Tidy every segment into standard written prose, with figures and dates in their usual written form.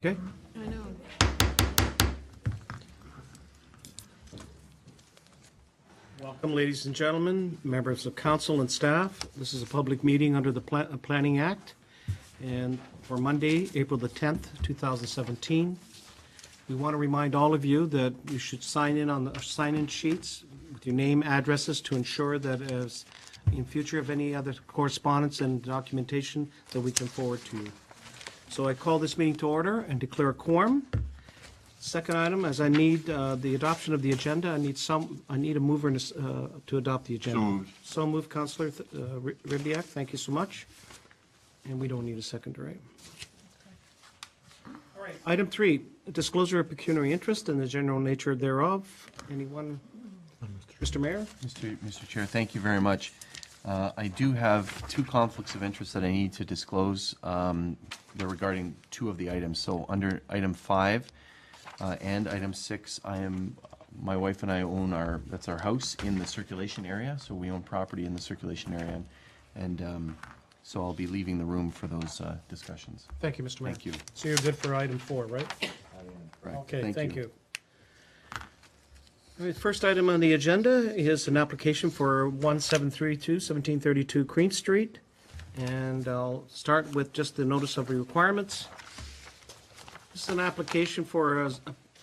Okay. I know. Welcome, ladies and gentlemen, members of council and staff. This is a public meeting under the Planning Act, and for Monday, April the 10th, 2017. We want to remind all of you that you should sign in on the sign-in sheets with your name, addresses, to ensure that as in future of any other correspondence and documentation that we can forward to you. So I call this meeting to order and declare a quorum. Second item, as I need the adoption of the agenda, I need a mover to adopt the agenda. So moved. So moved, Councillor Ribbiak, thank you so much. And we don't need a second, right? All right. Item 3, disclosure of pecuniary interest and the general nature thereof. Anyone? Mr. Mayor? Mr. Chair, thank you very much. I do have two conflicts of interest that I need to disclose. They're regarding two of the items. So under item 5 and item 6, my wife and I own that's our house in the circulation area. So we own property in the circulation area. And so I'll be leaving the room for those discussions. Thank you, Mr. Mayor. Thank you. So you're good for item 4, right? Correct. Okay, thank you. All right, first item on the agenda is an application for 1732 Queen Street. And I'll start with just the notice of requirements. This is an application for an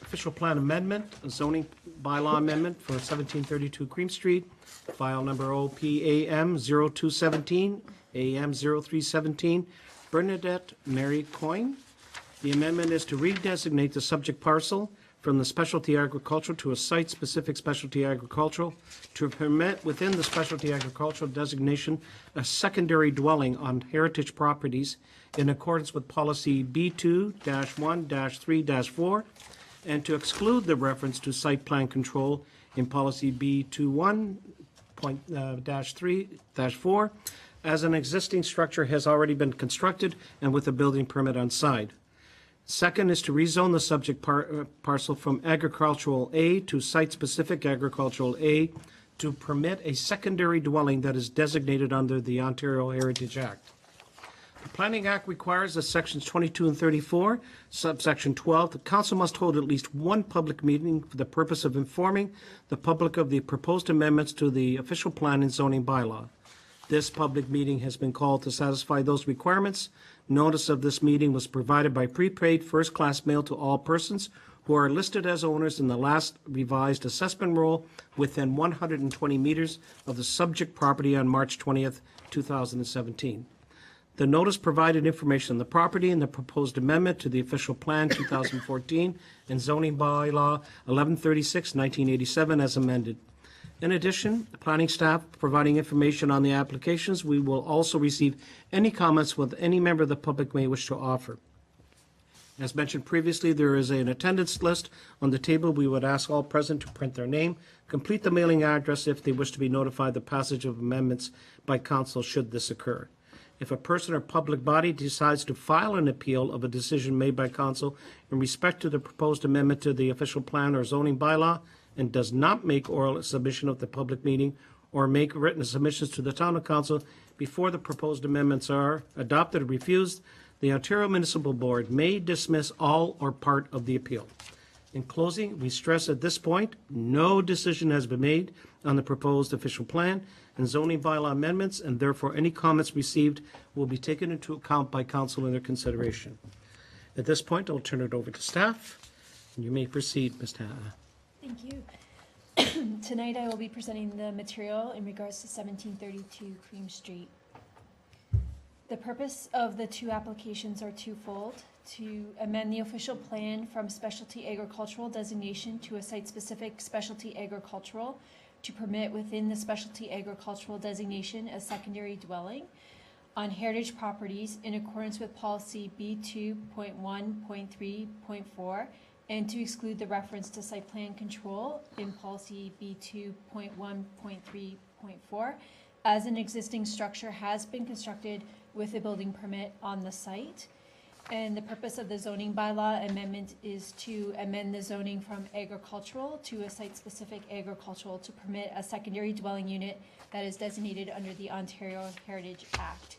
official plan amendment, a zoning bylaw amendment for 1732 Cream Street, file number OPAM 0217, AM 0317, Bernadette Mary Coyne. The amendment is to redesignate the subject parcel from the specialty agricultural to a site-specific specialty agricultural, to permit within the specialty agricultural designation a secondary dwelling on heritage properties in accordance with policy B2-1-3-4, and to exclude the reference to site plan control in policy B21.3-4, as an existing structure has already been constructed and with a building permit on site. Second is to rezone the subject parcel from agricultural A to site-specific agricultural A to permit a secondary dwelling that is designated under the Ontario Heritage Act. The Planning Act requires that sections 22 and 34, subsection 12, the council must hold at least one public meeting for the purpose of informing the public of the proposed amendments to the official plan and zoning bylaw. This public meeting has been called to satisfy those requirements. Notice of this meeting was provided by prepaid first-class mail to all persons who are listed as owners in the last revised assessment roll within 120 meters of the subject property on March 20th, 2017. The notice provided information on the property and the proposed amendment to the official plan 2014 and zoning bylaw 1136-1987 as amended. In addition, the planning staff providing information on the applications, we will also receive any comments with any member of the public may wish to offer. As mentioned previously, there is an attendance list on the table. We would ask all present to print their name, complete the mailing address if they wish to be notified the passage of amendments by council should this occur. If a person or public body decides to file an appeal of a decision made by council in respect to the proposed amendment to the official plan or zoning bylaw, and does not make oral submission of the public meeting or make written submissions to the town of council before the proposed amendments are adopted or refused, the Ontario Municipal Board may dismiss all or part of the appeal. In closing, we stress at this point, no decision has been made on the proposed official plan and zoning bylaw amendments, and therefore any comments received will be taken into account by council in their consideration. At this point, I'll turn it over to staff, and you may proceed, Ms. Hanna. Thank you. Tonight I will be presenting the material in regards to 1732 Cream Street. The purpose of the two applications are twofold: to amend the official plan from specialty agricultural designation to a site-specific specialty agricultural to permit within the specialty agricultural designation a secondary dwelling on heritage properties in accordance with policy B2.1.3.4, and to exclude the reference to site plan control in policy B2.1.3.4, as an existing structure has been constructed with a building permit on the site. And the purpose of the zoning bylaw amendment is to amend the zoning from agricultural to a site-specific agricultural to permit a secondary dwelling unit that is designated under the Ontario Heritage Act.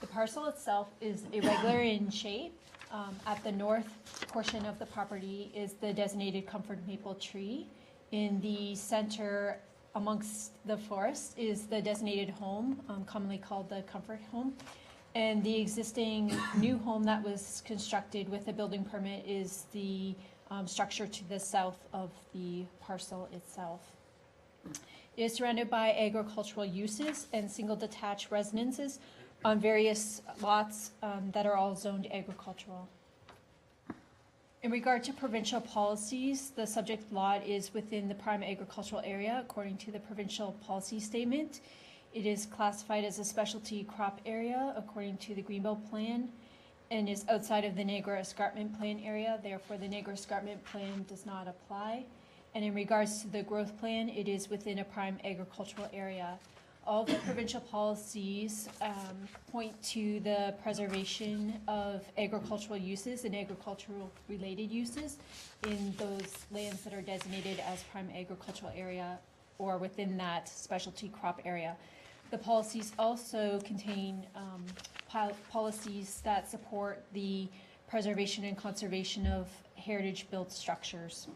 The parcel itself is irregular in shape. At the north portion of the property is the designated comfort maple tree. In the center amongst the forest is the designated home, commonly called the comfort home. And the existing new home that was constructed with a building permit is the structure to the south of the parcel itself. It is surrounded by agricultural uses and single detached residences on various lots that are all zoned agricultural. In regard to provincial policies, the subject lot is within the prime agricultural area according to the provincial policy statement. It is classified as a specialty crop area according to the Greenbelt Plan and is outside of the Niagara Escarpment Plan area. Therefore, the Niagara Escarpment Plan does not apply. And in regards to the growth plan, it is within a prime agricultural area. All of the provincial policies point to the preservation of agricultural uses and agricultural related uses in those lands that are designated as prime agricultural area or within that specialty crop area. The policies also contain policies that support the preservation and conservation of heritage-built structures.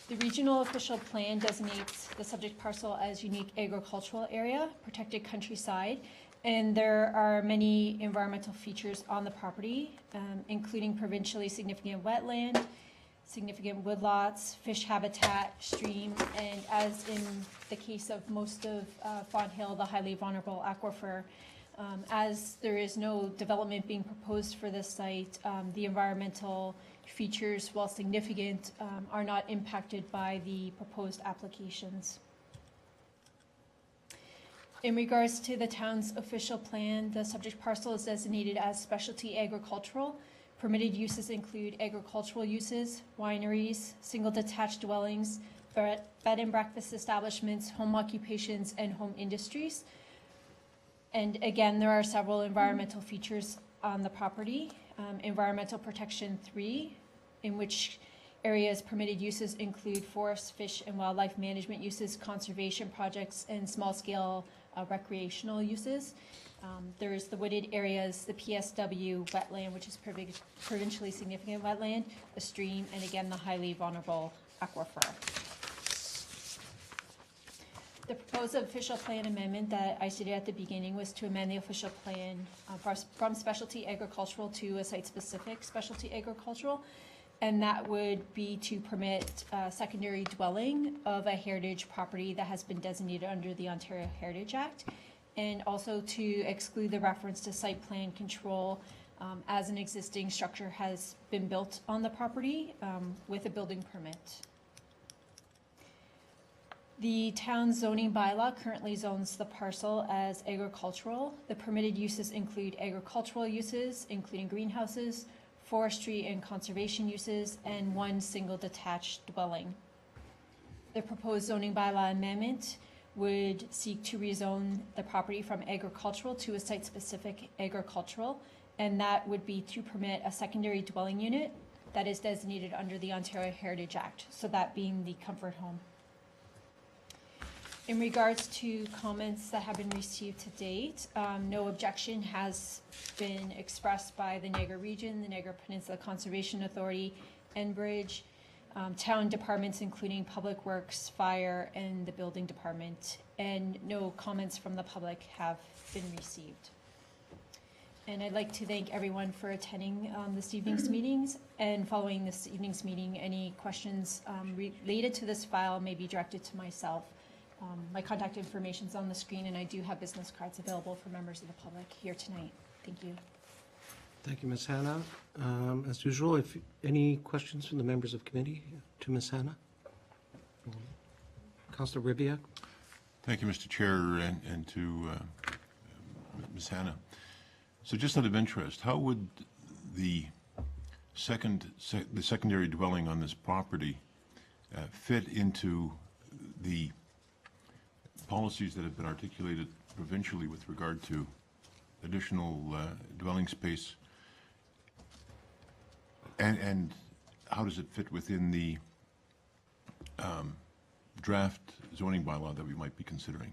The regional official plan designates the subject parcel as unique agricultural area, protected countryside, and there are many environmental features on the property, including provincially significant wetland, significant woodlots, fish habitat, stream, and as in the case of most of Fawn Hill, the highly vulnerable aquifer. As there is no development being proposed for this site, the environmental features, while significant, are not impacted by the proposed applications. In regards to the town's official plan, the subject parcel is designated as specialty agricultural. Permitted uses include agricultural uses, wineries, single detached dwellings, bed and breakfast establishments, home occupations, and home industries. And again, there are several environmental features on the property. Environmental Protection 3, in which areas permitted uses include forest, fish, and wildlife management uses, conservation projects, and small-scale recreational uses. There's the wooded areas, the PSW wetland, which is provincially significant wetland, the stream, and again, the highly vulnerable aquifer. The proposed official plan amendment that I stated at the beginning was to amend the official plan from specialty agricultural to a site-specific specialty agricultural, and that would be to permit secondary dwelling of a heritage property that has been designated under the Ontario Heritage Act, and also to exclude the reference to site plan control as an existing structure has been built on the property with a building permit. The town zoning bylaw currently zones the parcel as agricultural. The permitted uses include agricultural uses, including greenhouses, forestry and conservation uses, and one single detached dwelling. The proposed zoning bylaw amendment would seek to rezone the property from agricultural to a site-specific agricultural, and that would be to permit a secondary dwelling unit that is designated under the Ontario Heritage Act, so that being the comfort home. In regards to comments that have been received to date, no objection has been expressed by the Niagara Region, the Niagara Peninsula Conservation Authority, Enbridge, town departments including Public Works, Fire, and the Building Department, and no comments from the public have been received. And I'd like to thank everyone for attending this evening's meetings, and following this evening's meeting, any questions related to this file may be directed to myself. My contact information is on the screen, and I do have business cards available for members of the public here tonight. Thank you. Thank you, Ms. Hannah. As usual, if any questions from the members of committee to Ms. Hannah? Councillor Ribbiak? Thank you, Mr. Chair, and to Ms. Hannah. So just out of interest, how would the secondary dwelling on this property fit into the policies that have been articulated provincially with regard to additional dwelling space, and how does it fit within the draft zoning bylaw that we might be considering?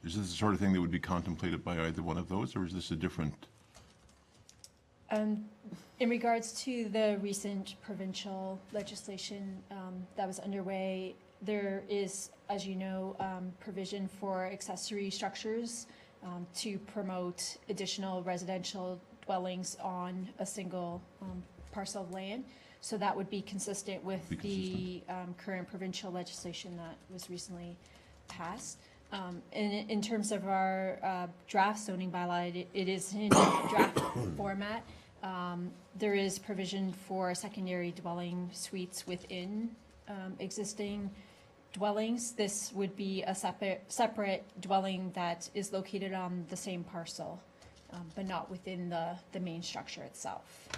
Is this the sort of thing that would be contemplated by either one of those, or is this a different? In regards to the recent provincial legislation that was underway, there is, as you know, provision for accessory structures to promote additional residential dwellings on a single parcel of land. So that would be consistent with the current provincial legislation that was recently passed. In terms of our draft zoning bylaw, it is in draft format. There is provision for secondary dwelling suites within existing dwellings. This would be a separate dwelling that is located on the same parcel, but not within the main structure itself.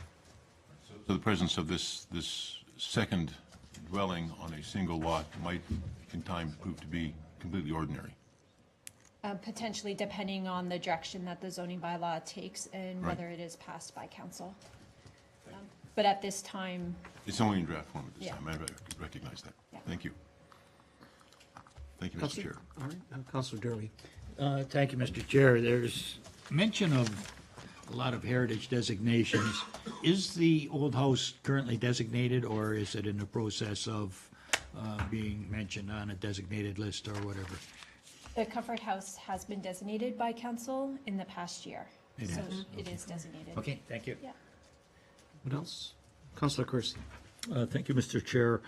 So the presence of this second dwelling on a single lot might, in time, prove to be completely ordinary. Potentially, depending on the direction that the zoning bylaw takes and Right. whether it is passed by council. But at this time, It's only in draft form at this Yeah. time. I recognize that. Yeah. Thank you. Thank you, Mr. Councillor- Chair. All right, Councillor Durley. Thank you, Mr. Chair. There's mention of a lot of heritage designations. Is the old house currently designated, or is it in the process of being mentioned on a designated list or whatever? the Comfort House has been designated by council in the past year. It So has, it is designated. Okay, thank you. Yeah. What else? Councillor Kersey. Thank you, Mr. Chair.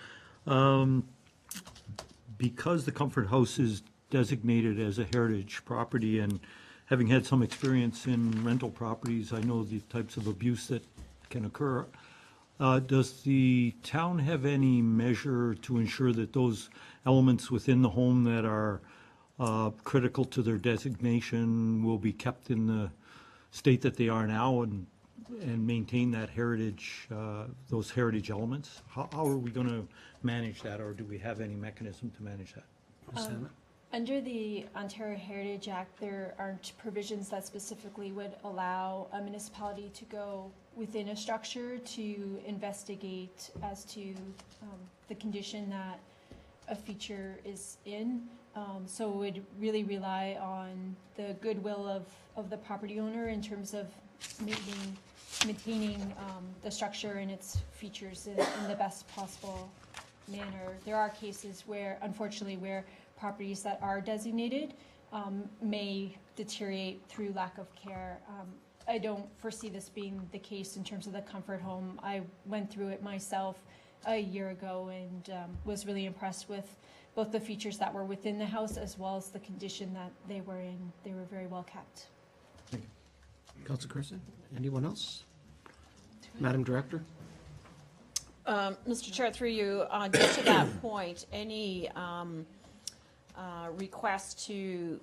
Because the Comfort House is designated as a heritage property, and having had some experience in rental properties, I know the types of abuse that can occur. Does the town have any measure to ensure that those elements within the home that are critical to their designation will be kept in the state that they are now and maintain that heritage, those heritage elements? How are we going to manage that, or do we have any mechanism to manage that? Ms. Hanna? Under the Ontario Heritage Act, there aren't provisions that specifically would allow a municipality to go within a structure to investigate as to the condition that a feature is in. So it would really rely on the goodwill of the property owner in terms of maintaining the structure and its features in the best possible manner. There are cases where, unfortunately, where properties that are designated may deteriorate through lack of care. I don't foresee this being the case in terms of the Comfort Home. I went through it myself a year ago and was really impressed with both the features that were within the house as well as the condition that they were in. They were very well kept. Councillor Kersey? Anyone else? Madam Director? Mr. Chair, through you, just to that point, any request to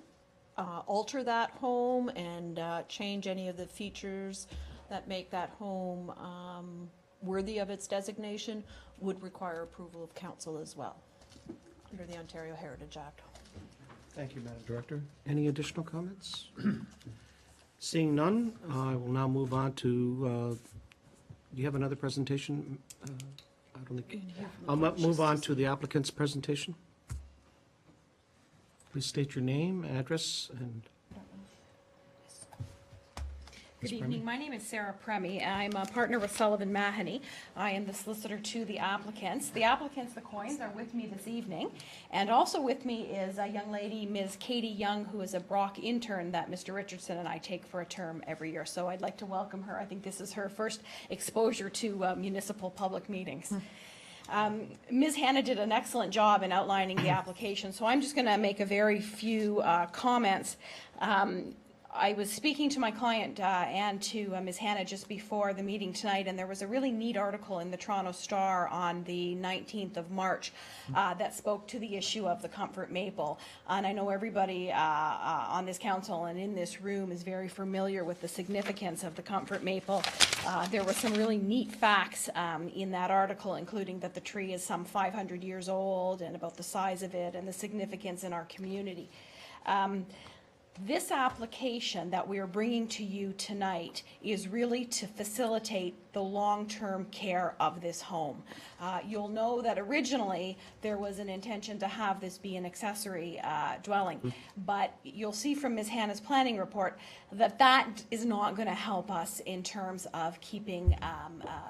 alter that home and change any of the features that make that home worthy of its designation would require approval of council as well, under the Ontario Heritage Act. Thank you, Madam Director. Any additional comments? Seeing none, I will now move on to, do you have another presentation? I don't think, I'll move on to the applicant's presentation. Please state your name, address, and Good evening. My name is Sarah Premi. I'm a partner with Sullivan Mahoney. I am the solicitor to the applicants. The applicants, the Coins, are with me this evening. And also with me is a young lady, Ms. Katie Young, who is a Brock intern that Mr. Richardson and I take for a term every year. So I'd like to welcome her. I think this is her first exposure to municipal public meetings. Ms. Hanna did an excellent job in outlining the application, so I'm just going to make a very few comments. I was speaking to my client and to Ms. Hanna just before the meeting tonight, and there was a really neat article in the Toronto Star on the 19th of March that spoke to the issue of the Comfort Maple. And I know everybody on this council and in this room is very familiar with the significance of the Comfort Maple. There were some really neat facts in that article, including that the tree is some 500 years old and about the size of it and the significance in our community. This application that we are bringing to you tonight is really to facilitate the long-term care of this home. You'll know that originally there was an intention to have this be an accessory dwelling, but you'll see from Ms. Hannah's planning report that that is not going to help us in terms of keeping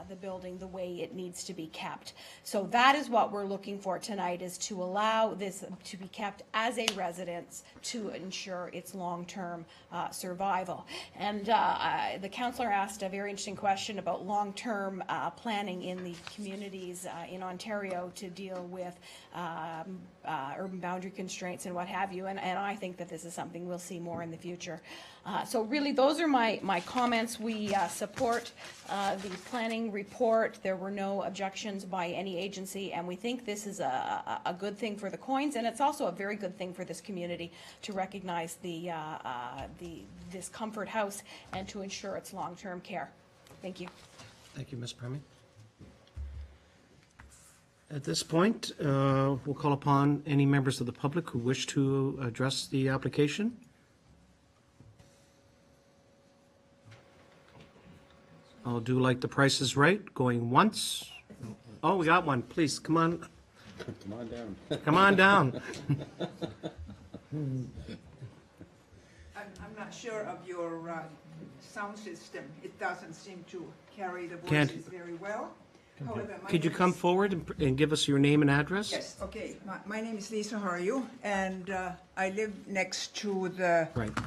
the building the way it needs to be kept. So that is what we're looking for tonight, is to allow this to be kept as a residence to ensure its long-term survival. And the councillor asked a very interesting question about long-term planning in the communities in Ontario to deal with urban boundary constraints and what have you, and I think that this is something we'll see more in the future. So really, those are my comments. We support the planning report. There were no objections by any agency, and we think this is a good thing for the Coins, and it's also a very good thing for this community to recognize this comfort house and to ensure its long-term care. Thank you. Thank you, Ms. Premi. At this point, we'll call upon any members of the public who wish to address the application. I'll do like The Price is Right, going once. Oh, we got one. Please, come on. Come on down. Come on down. I'm not sure of your sound system. It doesn't seem to carry the Can't- voices very well. However, my Could you name come is- forward and give us your name and address? Yes, okay. My name is Lisa. How are you? And I live next to the Right.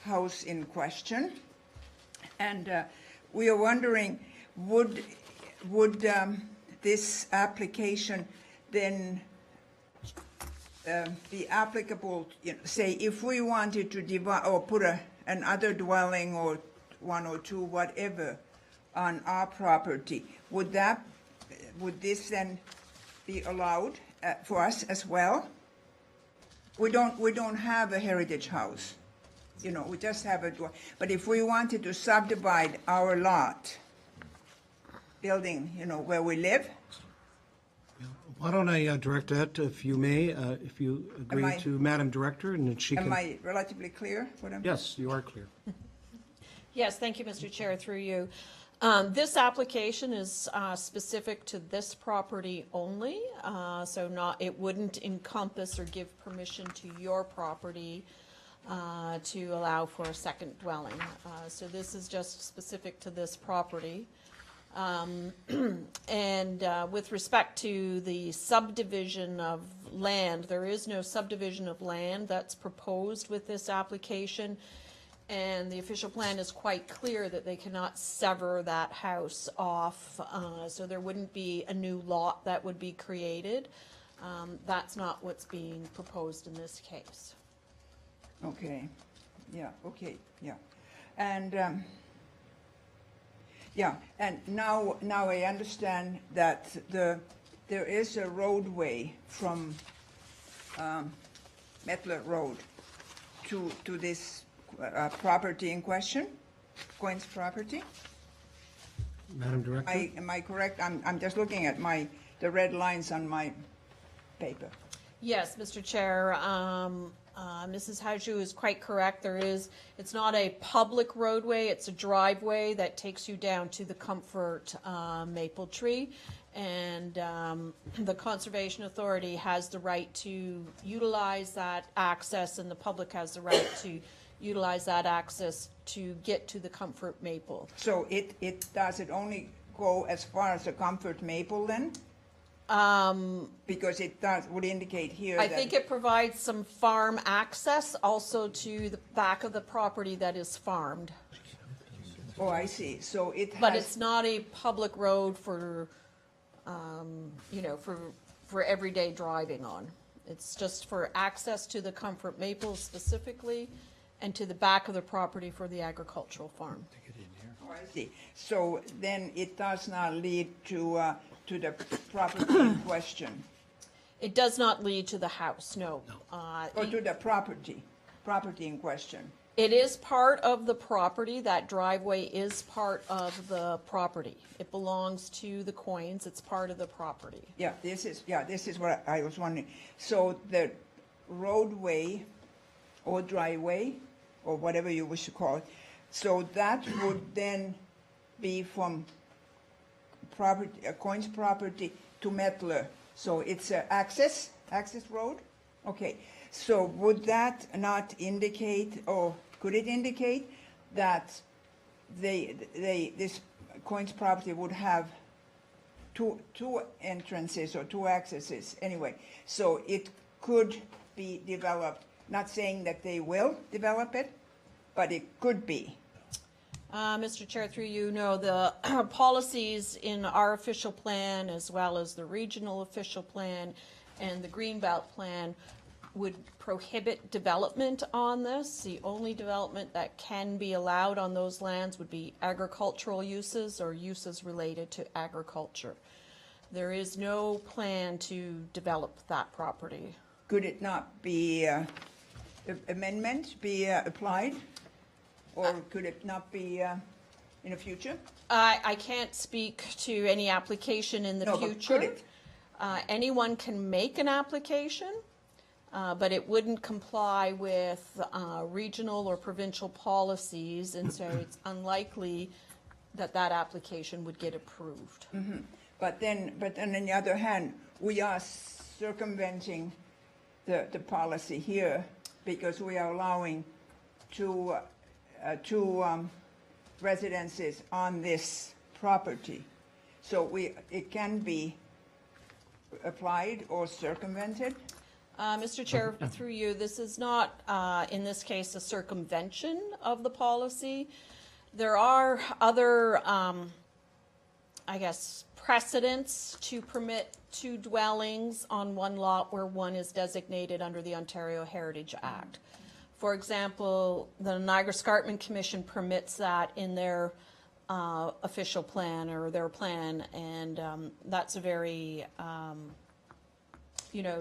house in question. And we are wondering, would this application then be applicable, say, if we wanted to divide or put another dwelling or one or two, whatever, on our property, would this then be allowed for us as well? We don't have a heritage house, we just have but if we wanted to subdivide our lot, building, where we live, Why don't I direct that, if you may, if you agree I- to Madam Director, and then she am can... I relatively clear what I'm? Yes, you are clear. Yes, thank you, Mr. Chair, through you. This application is specific to this property only, so it wouldn't encompass or give permission to your property to allow for a second dwelling. So this is just specific to this property. And with respect to the subdivision of land, there is no subdivision of land that's proposed with this application. And the official plan is quite clear that they cannot sever that house off, so there wouldn't be a new lot that would be created. That's not what's being proposed in this case. Okay, yeah, okay, yeah. And, yeah, and now I understand that there is a roadway from Metler Road to this property in question, Coins property. Madam Director? Am I correct? I'm just looking at the red lines on my paper. Yes, Mr. Chair, Mrs. Haju is quite correct. It's not a public roadway, it's a driveway that takes you down to the Comfort Maple Tree. And the Conservation Authority has the right to utilize that access, and the public has the right to utilize that access to get to the Comfort Maple. So does it only go as far as the Comfort Maple then? Because it would indicate here I that. think it provides some farm access also to the back of the property that is farmed. Oh, I see. So it has. But it's not a public road for, for everyday driving on. It's just for access to the Comfort Maple specifically, and to the back of the property for the agricultural farm. Oh, I see. So then it does not lead to the property in question, It does not lead to the house, no. or to the property in question. It is part of the property. That driveway is part of the property. It belongs to the Coins. It's part of the property. Yeah, this is what I was wondering. So the roadway or driveway, or whatever you wish to call it, so that would then be from property, Coins property to Mettler. So it's a access road? Okay, so would that not indicate, or could it indicate that this Coins property would have two entrances or two accesses anyway? So it could be developed, not saying that they will develop it, but it could be. Mr. Chair, through you, no, the policies in our official plan, as well as the regional official plan and the Greenbelt plan, would prohibit development on this. The only development that can be allowed on those lands would be agricultural uses or uses related to agriculture. There is no plan to develop that property. Could it not be, amendment be applied? Or could it not be in the future? I can't speak to any application in the No, but future. could it? Anyone can make an application, but it wouldn't comply with regional or provincial policies, and so it's unlikely that that application would get approved. Mm-hmm. But then on the other hand, we are circumventing the policy here because we are allowing two residences on this property. So it can be applied or circumvented. Mr. Chair, through you, this is not, in this case, a circumvention of the policy. There are other, I guess, precedents to permit two dwellings on one lot where one is designated under the Ontario Heritage Act. For example, the Niagara Escarpment Commission permits that in their official plan or their plan, and that's a very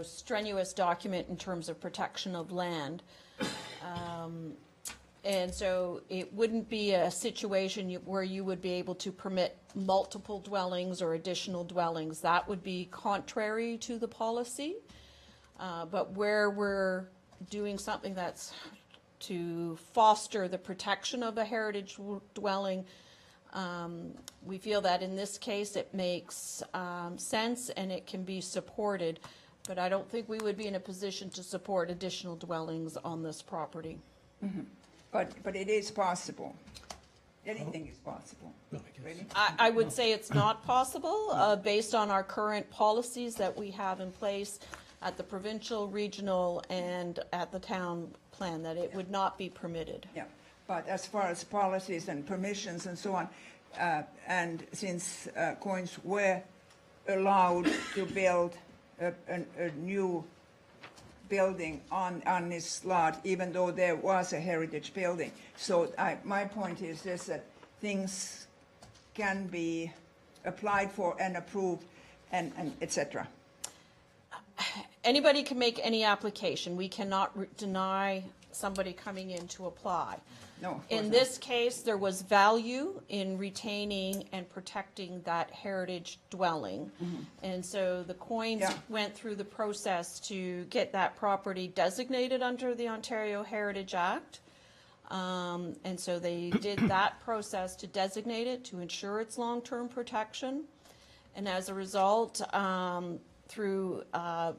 strenuous document in terms of protection of land. And so it wouldn't be a situation where you would be able to permit multiple dwellings or additional dwellings. That would be contrary to the policy. But where we're doing something that's to foster the protection of a heritage dwelling, we feel that in this case it makes sense and it can be supported. But I don't think we would be in a position to support additional dwellings on this property. Mm-hmm. But it is possible. Anything is possible. Really? I would say it's not possible, based on our current policies that we have in place at the provincial, regional, and at the town plan, that it would not be permitted. Yeah, but as far as policies and permissions and so on, and since Coins were allowed to build a new building on this lot, even though there was a heritage building. So my point is this, that things can be applied for and approved and et cetera. Anybody can make any application. We cannot deny somebody coming in to apply. No, of course In not. this case, there was value in retaining and protecting that heritage dwelling. And so the Coins Yeah. went through the process to get that property designated under the Ontario Heritage Act. And so they did that process to designate it, to ensure its long-term protection. And as a result, through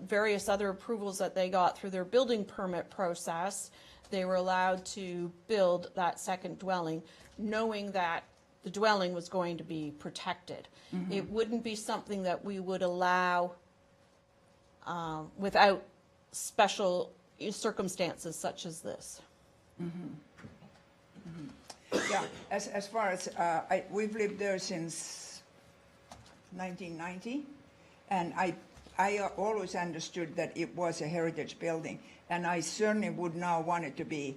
various other approvals that they got through their building permit process, they were allowed to build that second dwelling, knowing that the dwelling was going to be protected. It wouldn't be something that we would allow without special circumstances such as this. Yeah, as far as, we've lived there since 1990, and I always understood that it was a heritage building, and I certainly would now want it to be,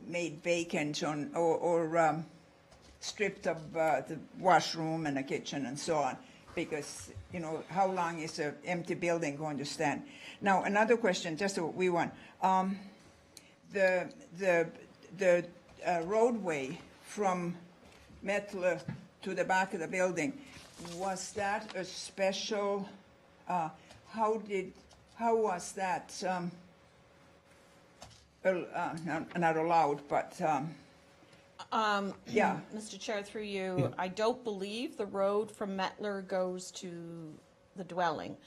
made vacant or stripped of the washroom and the kitchen and so on, because, how long is an empty building going to stand? Now, another question, just a wee one. The roadway from Mettler to the back of the building, was that a special, how was that, Um, not allowed, but, Yeah, Mr. Chair, through you, I don't believe the road from Mettler goes to the dwelling.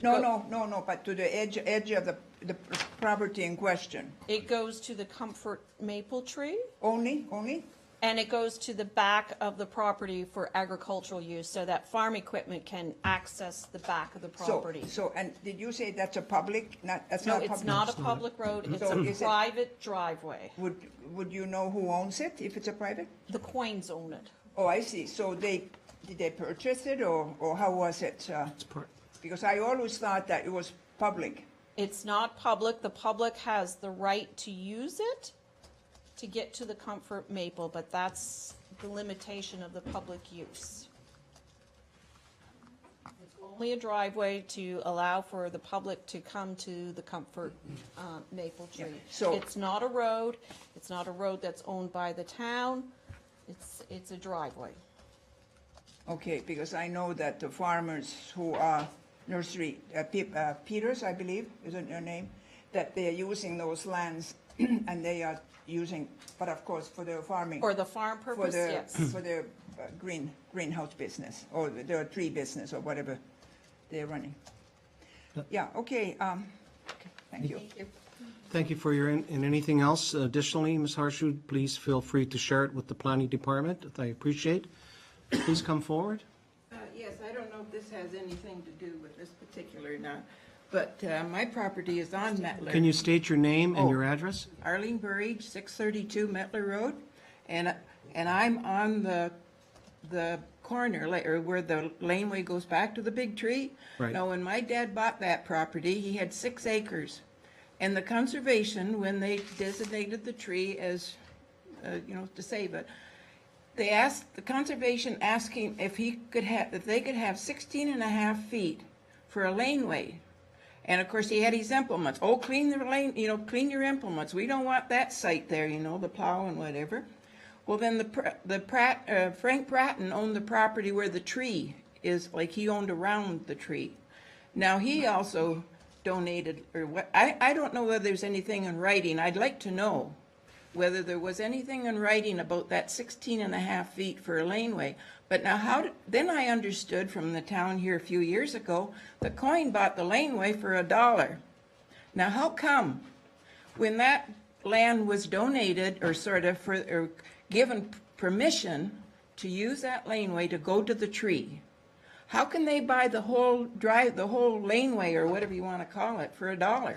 no, but to the edge of the property in question. It goes to the comfort maple tree, Only? and it goes to the back of the property for agricultural use, so that farm equipment can access the back of the property. So, and did you say that's a public, that's No, not a public? it's not a public road, it's So a is it- private driveway. Would you know who owns it, if it's a private? The Coins own it. Oh, I see, so did they purchase it, or how was it? It's part, Because I always thought that it was public. It's not public, the public has the right to use it to get to the comfort maple, but that's the limitation of the public use. It's only a driveway to allow for the public to come to the comfort maple tree. so- It's not a road, it's not a road that's owned by the town, it's a driveway. Okay, because I know that the farmers who are nursery, Peters, I believe, isn't their name, that they are using those lands and they are using, but of course, for their farming. For the farm For purpose, the, yes. for the greenhouse business, or the tree business, or whatever they're running. Yeah, okay, thank you. thank you for your, and anything else additionally, Ms. Harshu, please feel free to share it with the planning department, that I appreciate. Please come forward. Yes, I don't know if this has anything to do with this particular now, but my property is on Mettler. Can you state your name and Oh. your address? Arlene Burridge, 632 Mettler Road, and I'm on the corner, or where the laneway goes back to the big tree. Right. Now, when my dad bought that property, he had 6 acres, and the conservation, when they designated the tree as, to save it, they asked, the conservation asked him if they could have 16 and a half feet for a laneway. And of course, he had his implements. Oh, clean the lane, clean your implements. We don't want that site there, the plow and whatever. Well, then Frank Bratton owned the property where the tree is, like he owned around the tree. Now, he also donated, or what, I don't know whether there's anything in writing. I'd like to know whether there was anything in writing about that 16 and a half feet for a laneway. But now then I understood from the town here a few years ago, the Coin bought the laneway for $1. Now how come when that land was donated or given permission to use that laneway to go to the tree, how can they buy the whole laneway or whatever you want to call it for $1?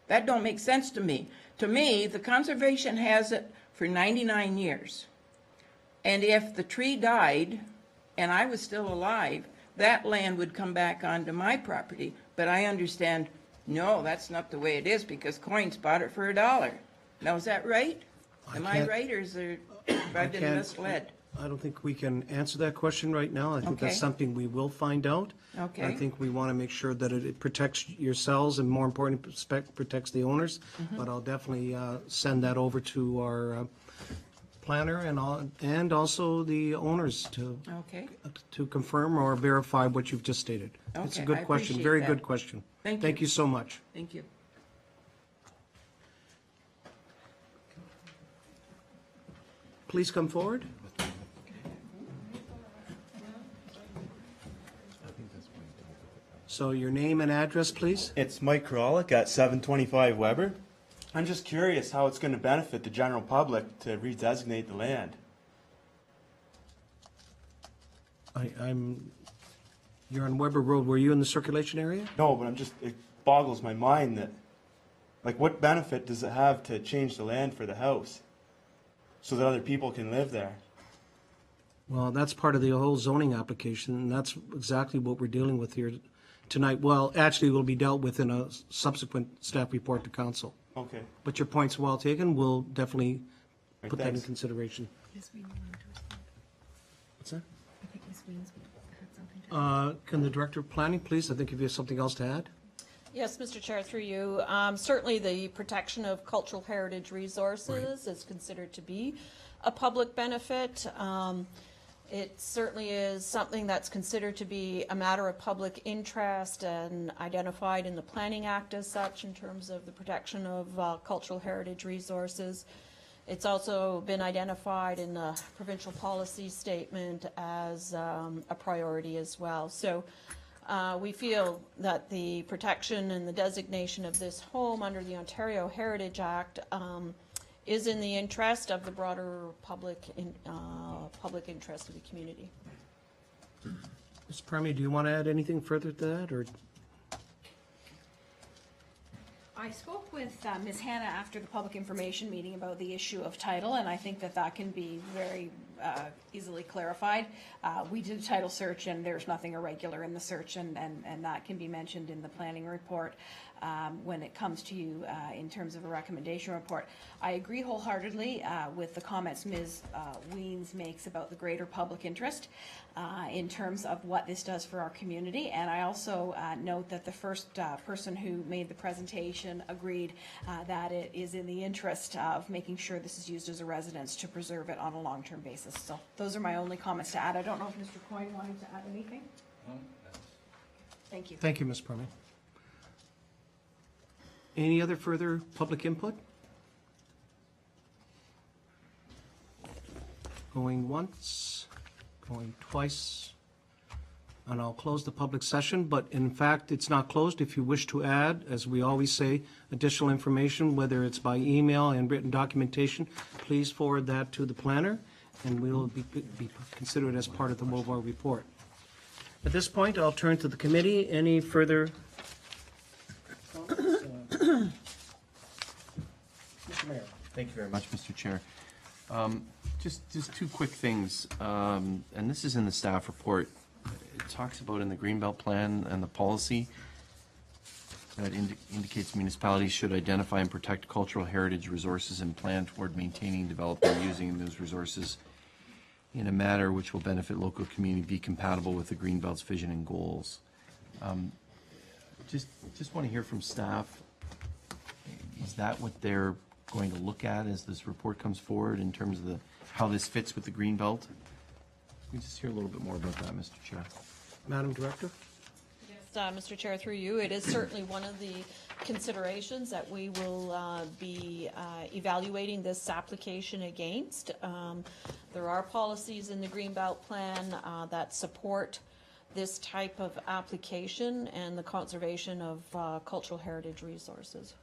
That don't make sense to me. To me, the conservation has it for 99 years. And if the tree died and I was still alive, that land would come back onto my property. But I understand, no, that's not the way it is because Coins bought it for $1. Now, is that right? Am I can't- right, or is there, I've been can't- misled? I don't think we can answer that question right now. I think that's Okay. something we will find out. Okay. I think we want to make sure that it protects yourselves and more important, protects the owners. Mm-hmm. But I'll definitely send that over to our planner and also the owners Okay. to confirm or verify what you've just stated. It's a Okay, good I question, appreciate very that. good question. Thank Thank you. you so much. Thank you. Please come forward. So your name and address, please? It's Mike Koralik at 725 Weber. I'm just curious how it's going to benefit the general public to redesignate the land. You're on Weber Road. Were you in the circulation area? No, but it boggles my mind that, like, what benefit does it have to change the land for the house so that other people can live there? Well, that's part of the whole zoning application, and that's exactly what we're dealing with here tonight. Well, actually, will be dealt with in a subsequent staff report to council. Okay. But your point's well taken. We'll definitely Right, put that in thanks. consideration. What's that? I think Ms. Weems had something to Can the Director of Planning, please? I think if you have something else to add? Yes, Mr. Chair, through you. Certainly, the protection of cultural heritage resources is considered to be a public benefit. It certainly is something that's considered to be a matter of public interest and identified in the Planning Act as such in terms of the protection of cultural heritage resources. It's also been identified in the provincial policy statement as a priority as well. So we feel that the protection and the designation of this home under the Ontario Heritage Act is in the interest of the broader public interest of the community. Ms. Permy, do you want to add anything further to that, or? I spoke with Ms. Hannah after the public information meeting about the issue of title, and I think that that can be very easily clarified. We did a title search, and there's nothing irregular in the search, and that can be mentioned in the planning report when it comes to you in terms of a recommendation report. I agree wholeheartedly with the comments Ms. Weens makes about the greater public interest in terms of what this does for our community, and I also note that the first person who made the presentation agreed that it is in the interest of making sure this is used as a residence to preserve it on a long-term basis. So those are my only comments to add. I don't know if Mr. Coyne wanted to add anything? Thank you. Thank you, Ms. Permy. Any other further public input? Going once, going twice, and I'll close the public session, but in fact, it's not closed. If you wish to add, as we always say, additional information, whether it's by email and written documentation, please forward that to the planner, and we'll be considered as part of the MOVAR report. At this point, I'll turn to the committee. Any further comments? Mr. Mayor. Thank you very much, Mr. Chair. Just two quick things, and this is in the staff report. It talks about in the Greenbelt plan and the policy that indicates municipalities should identify and protect cultural heritage resources and plan toward maintaining, developing, and using those resources in a manner which will benefit local community, be compatible with the Greenbelt's vision and goals. Just want to hear from staff. Is that what they're going to look at as this report comes forward in terms of how this fits with the Greenbelt? Can we just hear a little bit more about that, Mr. Chair? Madam Director? Yes, Mr. Chair, through you, it is certainly one of the considerations that we will be evaluating this application against. There are policies in the Greenbelt plan that support this type of application and the conservation of cultural heritage resources.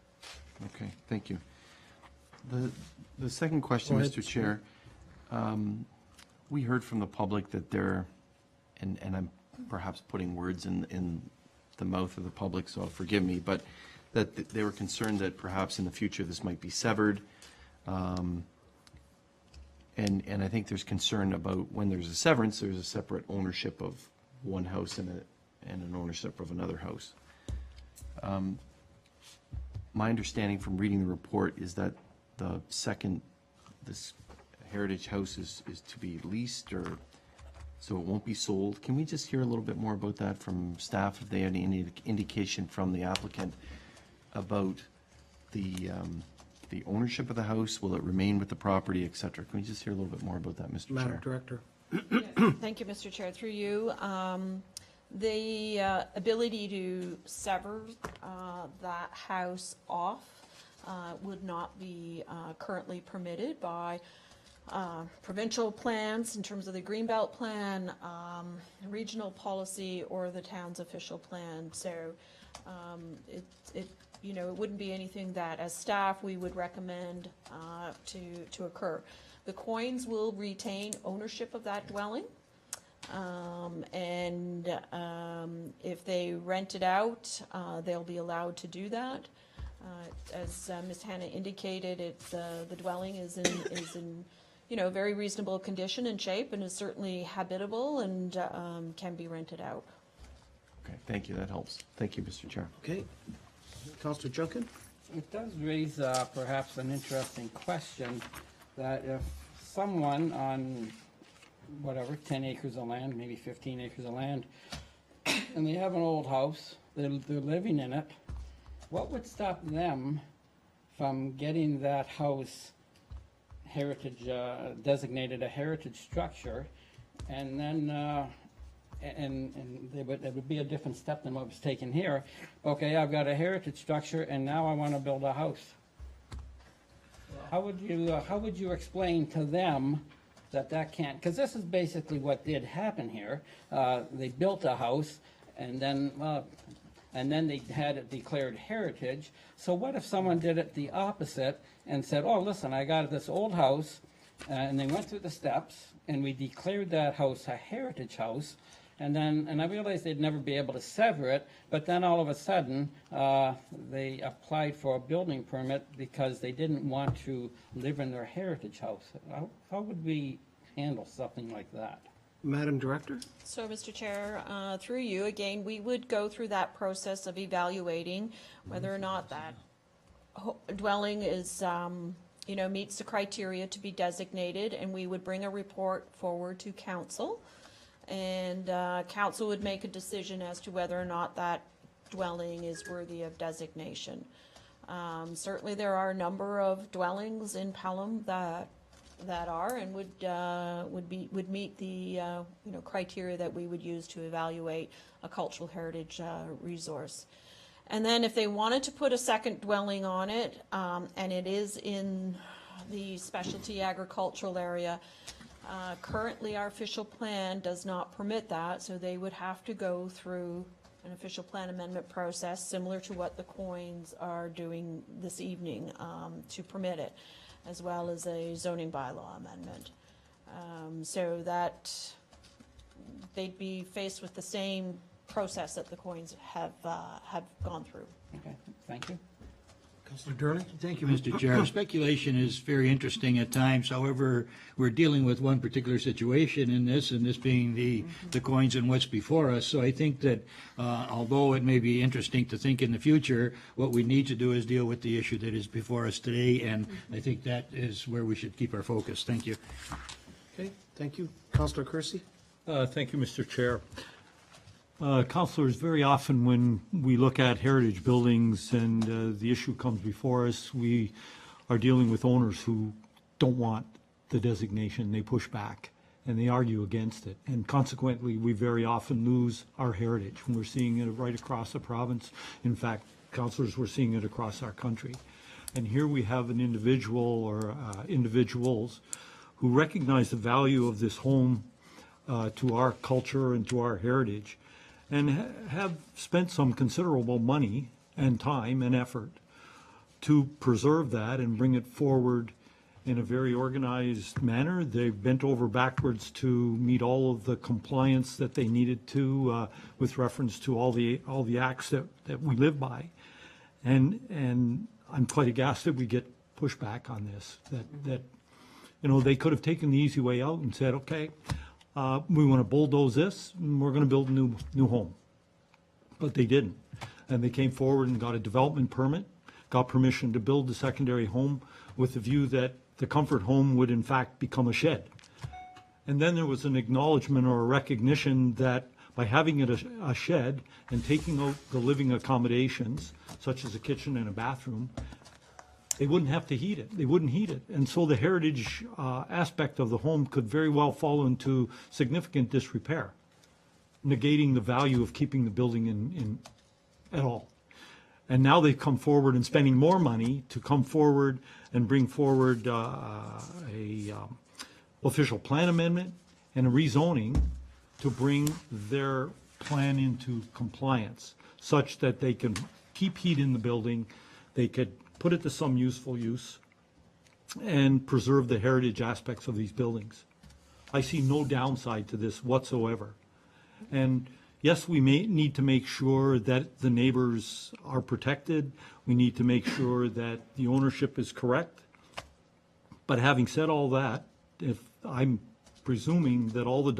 Okay, thank you. The second question, Mr. Chair, we heard from the public that they're, and I'm perhaps putting words in the mouth of the public, so forgive me, but that they were concerned that perhaps in the future this might be severed. And I think there's concern about when there's a severance, there's a separate ownership of one house and an ownership of another house. My understanding from reading the report is that this heritage house is to be leased, or so it won't be sold. Can we just hear a little bit more about that from staff, if they have any indication from the applicant about the ownership of the house? Will it remain with the property, et cetera? Can we just hear a little bit more about that, Mr. Chair? Madam Director? Yes, thank you, Mr. Chair. Through you, the ability to sever that house off would not be currently permitted by provincial plans in terms of the Greenbelt plan, regional policy, or the town's official plan. So it wouldn't be anything that as staff we would recommend to occur. The Coynes will retain ownership of that dwelling. And if they rent it out, they'll be allowed to do that. As Ms. Hannah indicated, the dwelling is in very reasonable condition and shape, and is certainly habitable and can be rented out. Okay, thank you. That helps. Thank you, Mr. Chair. Okay. Councillor Junkin? It does raise perhaps an interesting question, that if someone on whatever, 10 acres of land, maybe 15 acres of land, and they have an old house, they're living in it, what would stop them from getting that house heritage, designated a heritage structure, and then, it would be a different step than what was taken here. Okay, I've got a heritage structure, and now I want to build a house. how would you explain to them that that can't, because this is basically what did happen here. They built a house, and then they had it declared heritage. So what if someone did it the opposite and said, oh, listen, I got this old house, and they went through the steps, and we declared that house a heritage house, and I realized they'd never be able to sever it, but then all of a sudden, they applied for a building permit because they didn't want to live in their heritage house. How would we handle something like that? Madam Director? So, Mr. Chair, through you, again, we would go through that process of evaluating whether or not that dwelling is, meets the criteria to be designated, and we would bring a report forward to council. And council would make a decision as to whether or not that dwelling is worthy of designation. Certainly, there are a number of dwellings in Pelham that are and would meet the criteria that we would use to evaluate a cultural heritage resource. And then if they wanted to put a second dwelling on it, and it is in the specialty agricultural area, currently our official plan does not permit that, so they would have to go through an official plan amendment process similar to what the Coins are doing this evening to permit it, as well as a zoning bylaw amendment. So that they'd be faced with the same process that the Coins have gone through. Okay, thank you. Councilor Durley? Thank you, Mr. Chair. Speculation is very interesting at times. However, we're dealing with one particular situation in this, and this being the Coins and what's before us. So I think that although it may be interesting to think in the future, what we need to do is deal with the issue that is before us today, and I think that is where we should keep our focus. Thank you. Okay, thank you. Councilor Kersey? Thank you, Mr. Chair. Councilors, very often when we look at heritage buildings and the issue comes before us, we are dealing with owners who don't want the designation. They push back and they argue against it. And consequently, we very often lose our heritage. And we're seeing it right across the province. In fact, councilors, we're seeing it across our country. And here we have an individual or individuals who recognize the value of this home to our culture and to our heritage, and have spent some considerable money and time and effort to preserve that and bring it forward in a very organized manner. They've bent over backwards to meet all of the compliance that they needed to with reference to all the acts that we live by. And I'm quite aghast that we get pushback on this, that they could have taken the easy way out and said, okay, we want to bulldoze this, and we're going to build a new home. But they didn't. And they came forward and got a development permit, got permission to build the secondary home with the view that the comfort home would in fact become a shed. And then there was an acknowledgement or a recognition that by having it a shed and taking out the living accommodations, such as a kitchen and a bathroom, they wouldn't have to heat it. They wouldn't heat it. And so the heritage aspect of the home could very well fall into significant disrepair, negating the value of keeping the building in at all. And now they've come forward and spending more money to come forward and bring forward official plan amendment and a rezoning to bring their plan into compliance, such that they can keep heat in the building, they could put it to some useful use, and preserve the heritage aspects of these buildings. I see no downside to this whatsoever. And yes, we may need to make sure that the neighbors are protected. We need to make sure that the ownership is correct. But having said all that, if I'm presuming that all the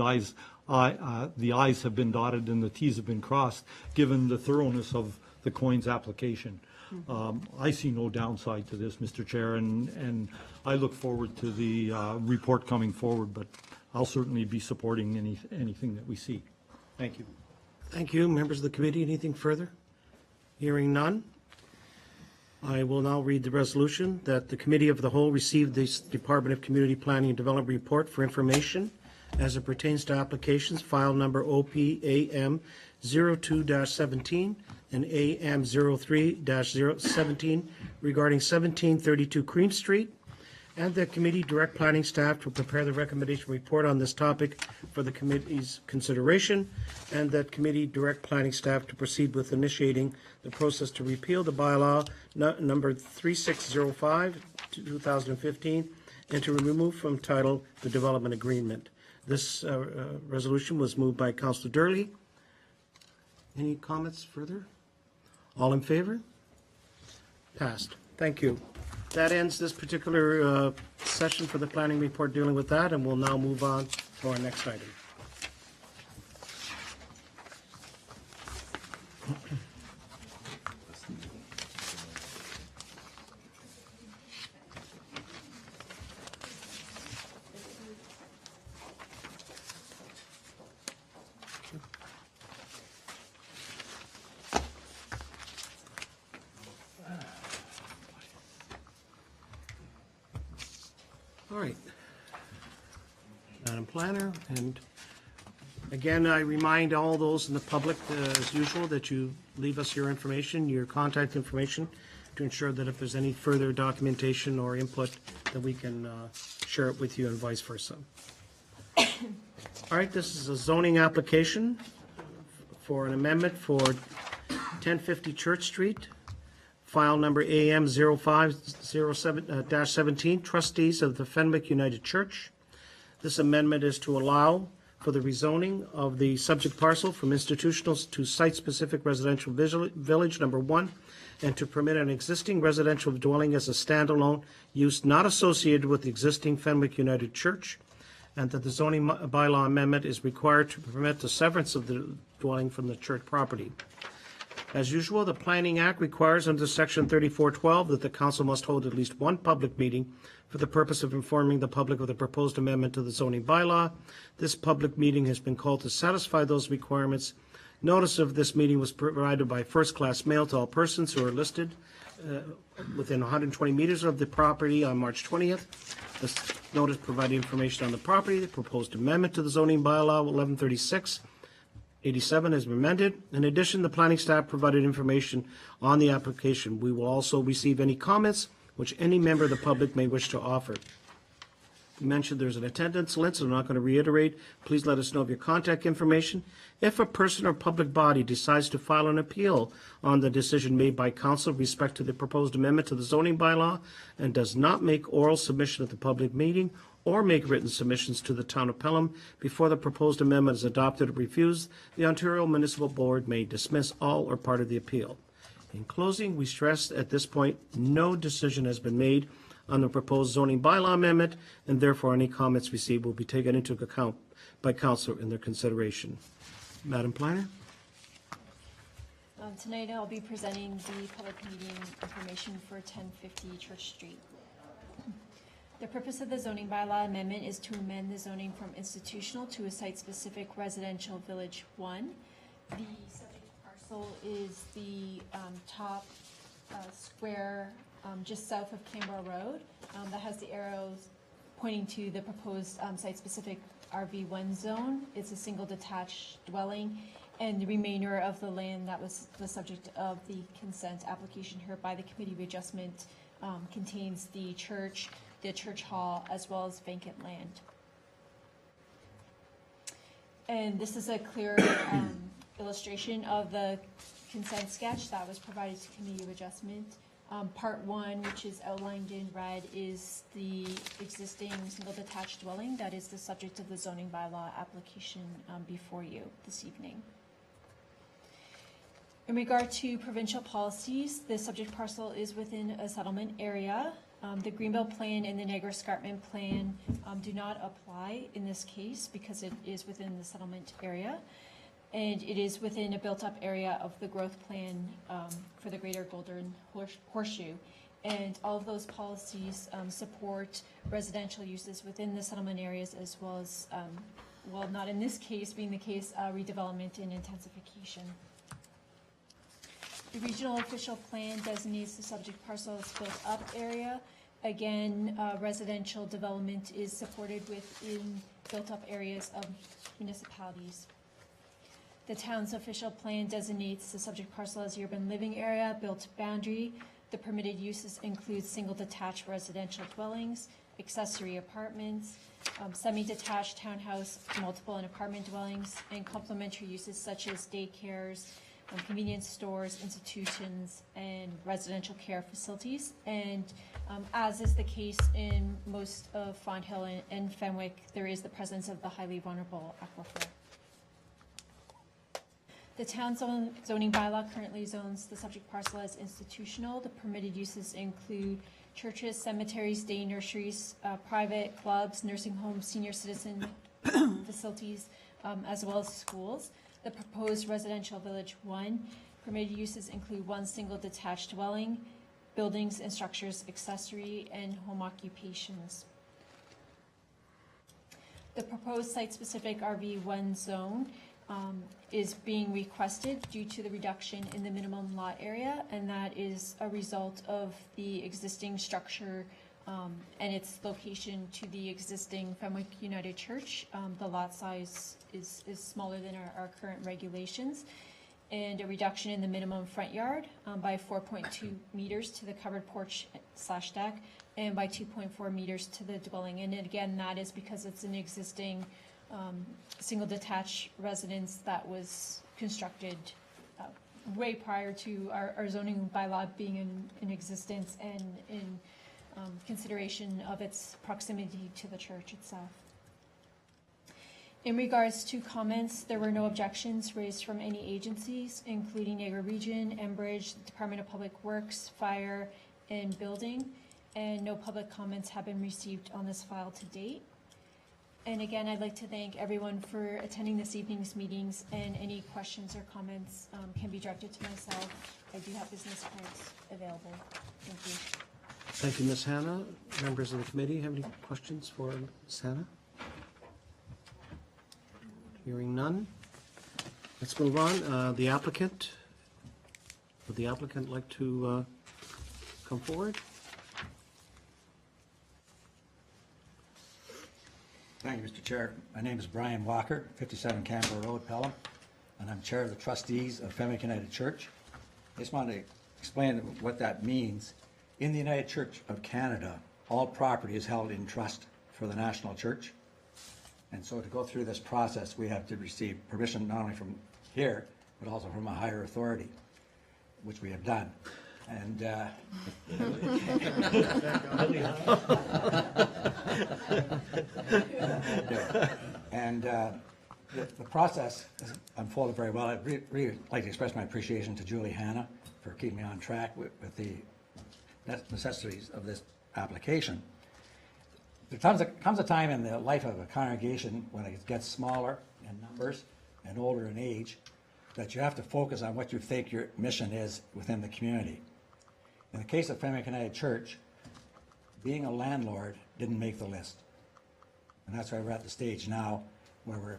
the I's have been dotted and the T's have been crossed, given the thoroughness of the Coins application. I see no downside to this, Mr. Chair, and I look forward to the report coming forward, but I'll certainly be supporting anything that we see. Thank you. Thank you. Members of the committee, anything further? Hearing none. I will now read the resolution that the Committee of the Whole received this Department of Community Planning and Development report for information as it pertains to applications file number OPAM 02-17 and AM 03-017 regarding 1732 Cream Street and that committee direct planning staff to prepare the recommendation report on this topic for the committee's consideration, and that committee direct planning staff to proceed with initiating the process to repeal the bylaw number 3605, 2015, and to remove from title the development agreement. This resolution was moved by Councillor Durley. Any comments further? All in favor? Passed. Thank you. That ends this particular session for the planning report dealing with that, and we'll now move on to our next item. All right. Madam Planner, and again, I remind all those in the public, as usual, that you leave us your information, your contact information, to ensure that if there's any further documentation or input, that we can share it with you and vice versa. All right, this is a zoning application for an amendment for 1050 Church Street. File number AM 0507-17, trustees of the Fenwick United Church. This amendment is to allow for the rezoning of the subject parcel from institutional to site-specific residential village number 1, and to permit an existing residential dwelling as a standalone use not associated with the existing Fenwick United Church, and that the zoning bylaw amendment is required to permit the severance of the dwelling from the church property. As usual, the Planning Act requires under Section 3412 that the council must hold at least one public meeting for the purpose of informing the public of the proposed amendment to the zoning bylaw. This public meeting has been called to satisfy those requirements. Notice of this meeting was provided by first-class mail to all persons who are listed within 120 meters of the property on March 20th. This notice provided information on the property, the proposed amendment to the zoning bylaw 1136/87 has been amended. In addition, the planning staff provided information on the application. We will also receive any comments which any member of the public may wish to offer. You mentioned there's an attendance list, I'm not going to reiterate. Please let us know of your contact information. If a person or public body decides to file an appeal on the decision made by council with respect to the proposed amendment to the zoning bylaw and does not make oral submission at the public meeting or make written submissions to the town of Pelham before the proposed amendment is adopted or refused, the Ontario Municipal Board may dismiss all or part of the appeal. In closing, we stress at this point no decision has been made on the proposed zoning bylaw amendment, and therefore any comments received will be taken into account by council in their consideration. Madam Planner? Tonight I'll be presenting the public meeting information for 1050 Church Street. The purpose of the zoning bylaw amendment is to amend the zoning from institutional to a site-specific residential village 1. The subject parcel is the top square just south of Canberra Road that has the arrows pointing to the proposed site-specific RV1 zone. It's a single detached dwelling, and the remainder of the land that was the subject of the consent application heard by the Committee of Adjustment contains the church hall, as well as vacant land. And this is a clear illustration of the consent sketch that was provided to Committee of Adjustment. Part 1, which is outlined in red, is the existing single detached dwelling that is the subject of the zoning bylaw application before you this evening. In regard to provincial policies, the subject parcel is within a settlement area. The Greenbelt Plan and the Niagara Escarpment Plan do not apply in this case because it is within the settlement area. And it is within a built-up area of the growth plan for the Greater Golden Horseshoe. And all of those policies support residential uses within the settlement areas, as well as, well, not in this case, being the case, redevelopment and intensification. The regional official plan designates the subject parcel as built-up area. Again, residential development is supported within built-up areas of municipalities. The town's official plan designates the subject parcel as urban living area, built boundary. The permitted uses include single detached residential dwellings, accessory apartments, semi-detached townhouse, multiple and apartment dwellings, and complementary uses such as daycares, convenience stores, institutions, and residential care facilities. And as is the case in most of Fonthill and Fenwick, there is the presence of the highly vulnerable aquifer. The town zoning bylaw currently zones the subject parcel as institutional. The permitted uses include churches, cemeteries, day nurseries, private clubs, nursing homes, senior citizen facilities, as well as schools. The proposed residential village 1 permitted uses include 1 single detached dwelling, buildings and structures accessory, and home occupations. The proposed site-specific RV1 zone is being requested due to the reduction in the minimum lot area, and that is a result of the existing structure and its location to the existing Fenwick United Church. The lot size is smaller than our current regulations, and a reduction in the minimum front yard by 4.2 meters to the covered porch / deck, and by 2.4 meters to the dwelling. And again, that is because it's an existing single detached residence that was constructed way prior to our zoning bylaw being in existence, and in consideration of its proximity to the church itself. In regards to comments, there were no objections raised from any agencies, including Niagara Region, Enbridge, the Department of Public Works, Fire, and Building, and no public comments have been received on this file to date. And again, I'd like to thank everyone for attending this evening's meetings, and any questions or comments can be directed to myself. I do have business cards available. Thank you. Thank you, Ms. Hannah. Members of the committee, have any questions for Ms. Hannah? Hearing none. Let's move on. The applicant. Would the applicant like to come forward? Thank you, Mr. Chair. My name is Brian Walker, 57 Canberra Road, Pelham, and I'm Chair of the Trustees of Fenwick United Church. I just wanted to explain what that means. In the United Church of Canada, all property is held in trust for the national church. And so to go through this process, we have to receive permission not only from here, but also from a higher authority, which we have done. And the process has unfolded very well. I'd really like to express my appreciation to Julie Hannah for keeping me on track with the necessities of this application. There comes a time in the life of a congregation when it gets smaller in numbers and older in age that you have to focus on what you think your mission is within the community. In the case of Fenwick United Church, being a landlord didn't make the list. And that's why we're at the stage now where we're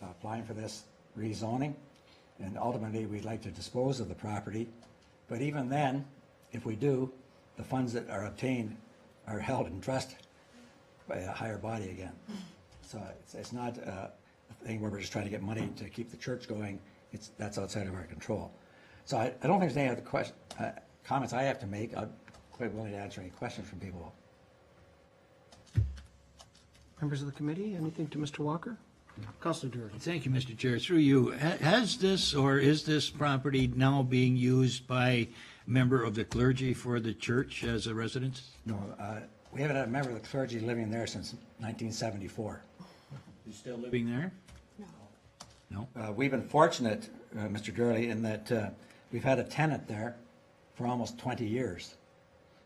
applying for this rezoning, and ultimately we'd like to dispose of the property. But even then, if we do, the funds that are obtained are held in trust by a higher body again. So it's not a thing where we're just trying to get money to keep the church going. That's outside of our control. So I don't think there's any other comments I have to make. I'm quite willing to answer any questions from people. Members of the committee, anything to Mr. Walker? Councilor Dury. Thank you, Mr. Chair. Through you, has this or is this property now being used by a member of the clergy for the church as a residence? No, we haven't had a member of the clergy living there since 1974. You still living there? No. We've been fortunate, Mr. Gurley, in that we've had a tenant there for almost 20 years.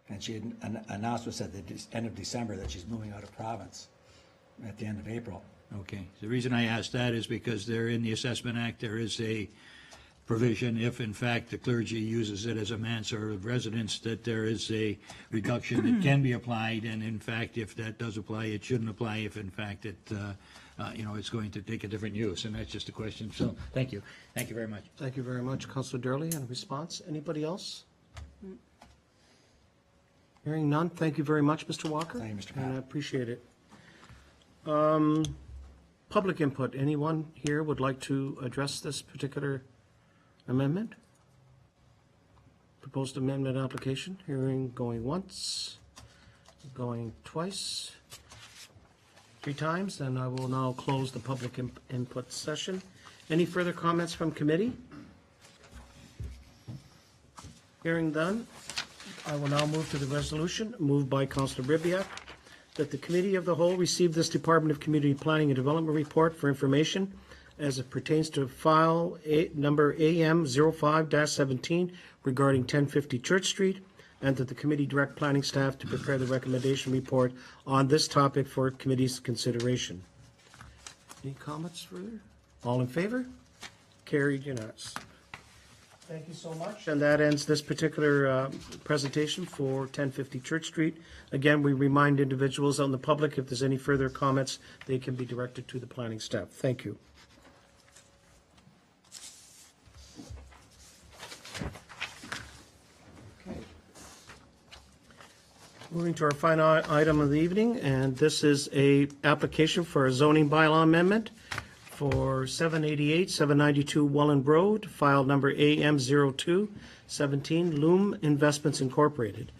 And she had announced to us at the end of December that she's moving out of province at the end of April. Okay. The reason I asked that is because there in the Assessment Act, there is a provision if in fact the clergy uses it as a manservant residence, that there is a reduction that can be applied, and in fact if that does apply, it shouldn't apply if in fact it it's going to take a different use, and that's just a question. So thank you very much. Thank you very much, Councilor Durley. And a response? Anybody else? Hearing none, thank you very much, Mr. Walker. Thank you, Mr. And I Pat. appreciate it. Public input. Anyone here would like to address this particular amendment? proposed amendment application. Hearing going once, going twice, 3 times, and I will now close the public input session. Any further comments from committee? Hearing none, I will now move to the resolution, moved by Councillor Ribbiak, that the Committee of the Whole receive this Department of Community Planning and Development report for information as it pertains to file number AM 05-17 regarding 1050 Church Street, and that the committee direct planning staff to prepare the recommendation report on this topic for committee's consideration. Any comments further? All in favor? Carried unanimous. Thank you so much. And that ends this particular presentation for 1050 Church Street. Again, we remind individuals out in the public, if there's any further comments, they can be directed to the planning staff. Thank you. Okay. Moving to our final item of the evening, and this is a application for a zoning bylaw amendment for 788, 792 Welland Road, file number AM0217, Loom Investments Incorporated.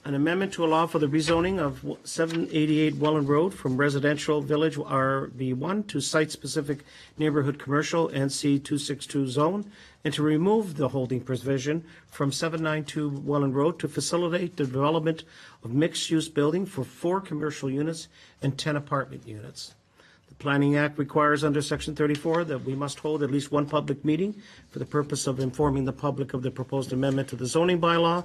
An amendment to allow for the rezoning of 788 Welland Road from residential village RB1 to site-specific neighborhood commercial NC 262 zone, and to remove the holding provision from 792 Welland Road to facilitate the development of mixed-use building for 4 commercial units and 10 apartment units. The Planning Act requires under Section 34 that we must hold at least one public meeting for the purpose of informing the public of the proposed amendment to the zoning bylaw.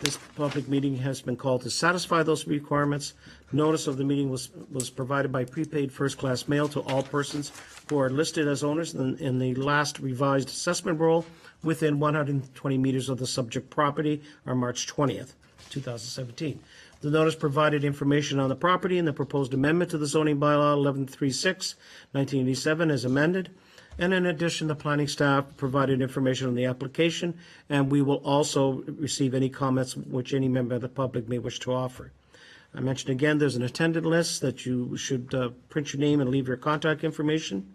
This public meeting has been called to satisfy those requirements. Notice of the meeting was provided by prepaid first-class mail to all persons who are listed as owners in the last revised assessment roll within 120 meters of the subject property on March 20th, 2017. The notice provided information on the property and the proposed amendment to the zoning bylaw 1136/1987 as amended. And in addition, the planning staff provided information on the application, and we will also receive any comments which any member of the public may wish to offer. I mentioned again, there's an attendant list that you should print your name and leave your contact information.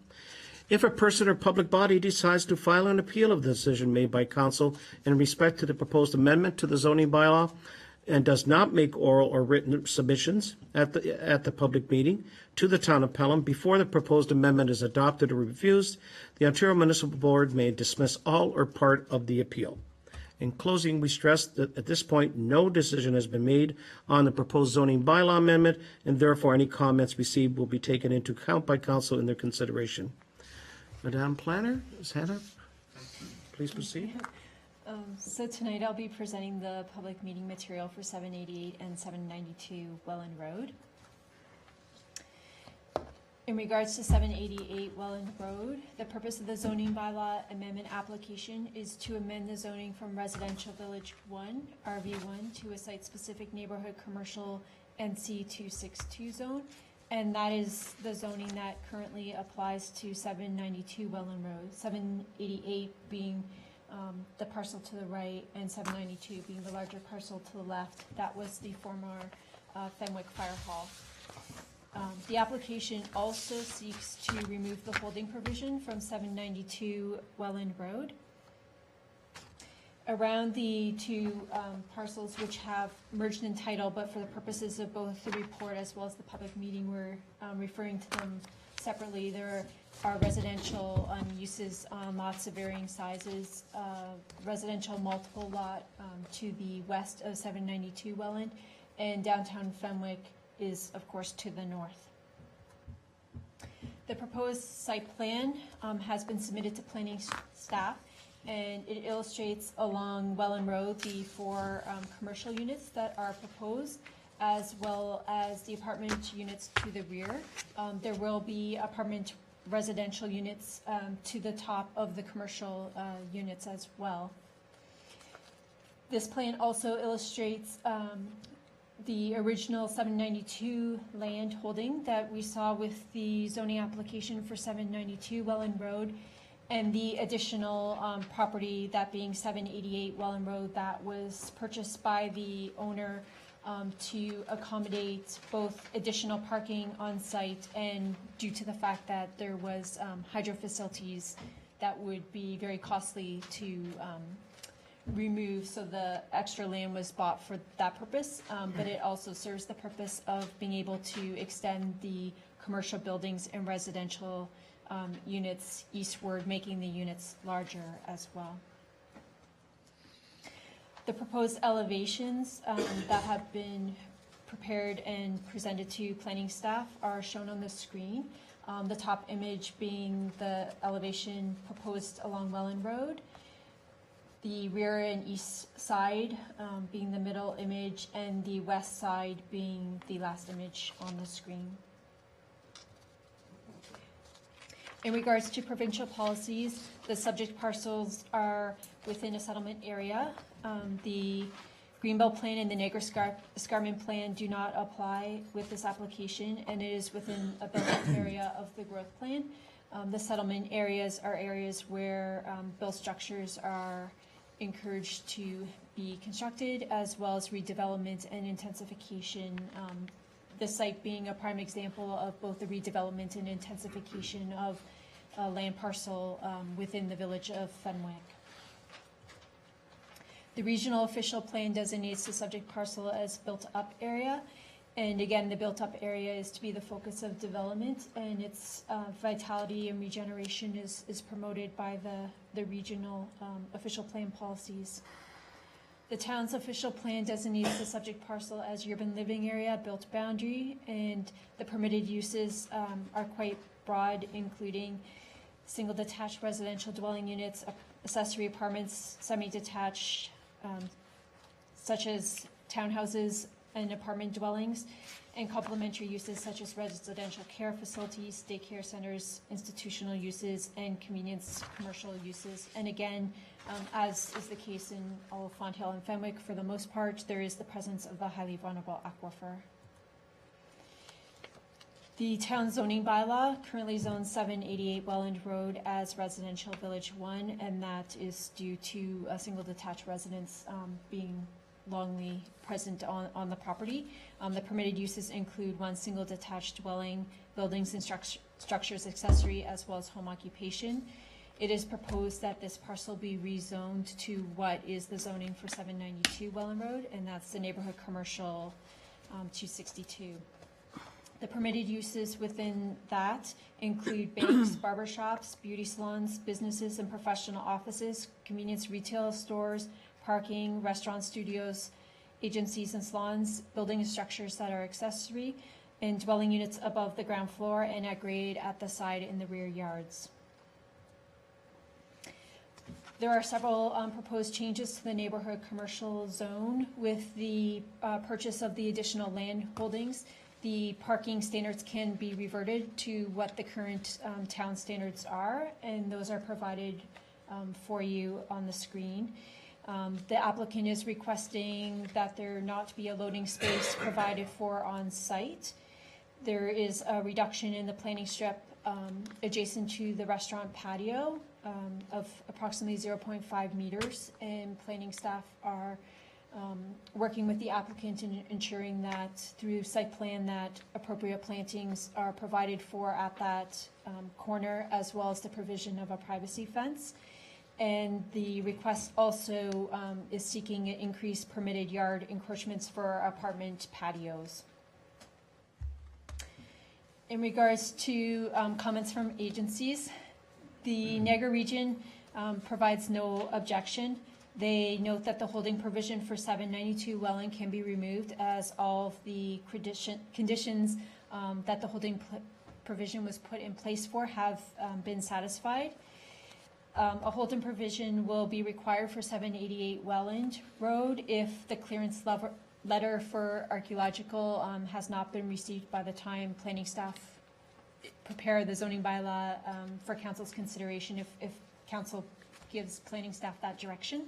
If a person or public body decides to file an appeal of the decision made by council in respect to the proposed amendment to the zoning bylaw, and does not make oral or written submissions at the public meeting to the town of Pelham before the proposed amendment is adopted or refused, the Ontario Municipal Board may dismiss all or part of the appeal. In closing, we stress that at this point, no decision has been made on the proposed zoning bylaw amendment, and therefore any comments received will be taken into account by council in their consideration. Madame Planner, is hand up? Please proceed. So tonight I'll be presenting the public meeting material for 788 and 792 Welland Road. In regards to 788 Welland Road, the purpose of the zoning bylaw amendment application is to amend the zoning from residential village 1, RV1, to a site-specific neighborhood commercial NC 262 zone. And that is the zoning that currently applies to 792 Welland Road, 788 being the parcel to the right, and 792 being the larger parcel to the left. That was the former Fenwick Fire Hall. The application also seeks to remove the holding provision from 792 Welland Road. Around the 2 parcels which have merged in title, but for the purposes of both the report as well as the public meeting, we're referring to them separately. There are residential uses on lots of varying sizes, residential multiple lot to the west of 792 Welland, and downtown Fenwick is, of course, to the north. The proposed site plan has been submitted to planning staff, and it illustrates along Welland Road the 4 commercial units that are proposed, as well as the apartment units to the rear. There will be apartment residential units to the top of the commercial units as well. This plan also illustrates the original 792 land holding that we saw with the zoning application for 792 Welland Road, and the additional property, that being 788 Welland Road, that was purchased by the owner to accommodate both additional parking on site and due to the fact that there was hydro facilities that would be very costly to removed, so the extra land was bought for that purpose, but it also serves the purpose of being able to extend the commercial buildings and residential units eastward, making the units larger as well. The proposed elevations that have been prepared and presented to planning staff are shown on the screen. The top image being the elevation proposed along Welland Road. The rear and east side being the middle image, and the west side being the last image on the screen. In regards to provincial policies, the subject parcels are within a settlement area. The Greenbelt Plan and the Niagara Escarpment Plan do not apply with this application, and it is within a built area of the growth plan. The settlement areas are areas where built structures are encouraged to be constructed, as well as redevelopment and intensification. The site being a prime example of both the redevelopment and intensification of a land parcel within the village of Fenwick. The regional official plan designates the subject parcel as built-up area. And again, the built-up area is to be the focus of development, and its vitality and regeneration is promoted by the regional official plan policies. The town's official plan designates the subject parcel as urban living area, built boundary, and the permitted uses are quite broad, including single detached residential dwelling units, accessory apartments, semi-detached, such as townhouses and apartment dwellings, and complementary uses such as residential care facilities, daycare centers, institutional uses, and convenience commercial uses. And again, as is the case in all of Fonthill and Fenwick, for the most part, there is the presence of the highly vulnerable aquifer. The town zoning bylaw currently zones 788 Welland Road as residential village 1, and that is due to a single detached residence being longly present on the property. The permitted uses include one single detached dwelling, buildings and structures accessory, as well as home occupation. It is proposed that this parcel be rezoned to what is the zoning for 792 Welland Road, and that's the neighborhood commercial 262. The permitted uses within that include banks, barber shops, beauty salons, businesses and professional offices, convenience retail stores, parking, restaurants, studios, agencies and salons, building and structures that are accessory, and dwelling units above the ground floor and at grade at the side and the rear yards. There are several proposed changes to the neighborhood commercial zone with the purchase of the additional land holdings. The parking standards can be reverted to what the current town standards are, and those are provided for you on the screen. The applicant is requesting that there not be a loading space provided for on site. There is a reduction in the planting strip adjacent to the restaurant patio of approximately 0.5 meters, and planning staff are working with the applicant in ensuring that through site plan that appropriate plantings are provided for at that corner, as well as the provision of a privacy fence. And the request also is seeking increased permitted yard encroachments for apartment patios. In regards to comments from agencies, the Niagara region provides no objection. They note that the holding provision for 792 Welland can be removed, as all of the conditions that the holding provision was put in place for have been satisfied. A holding provision will be required for 788 Welland Road if the clearance letter for archaeological has not been received by the time planning staff prepare the zoning bylaw for council's consideration, if council gives planning staff that direction.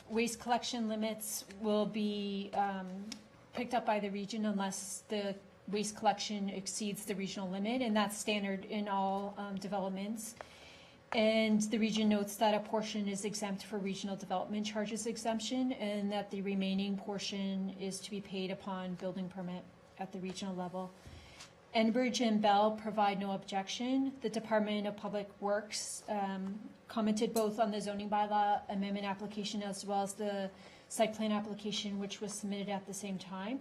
Waste collection limits will be picked up by the region unless the waste collection exceeds the regional limit, and that's standard in all developments. And the region notes that a portion is exempt for regional development charges exemption, and that the remaining portion is to be paid upon building permit at the regional level. Enbridge and Bell provide no objection. The Department of Public Works commented both on the zoning bylaw amendment application as well as the site plan application, which was submitted at the same time.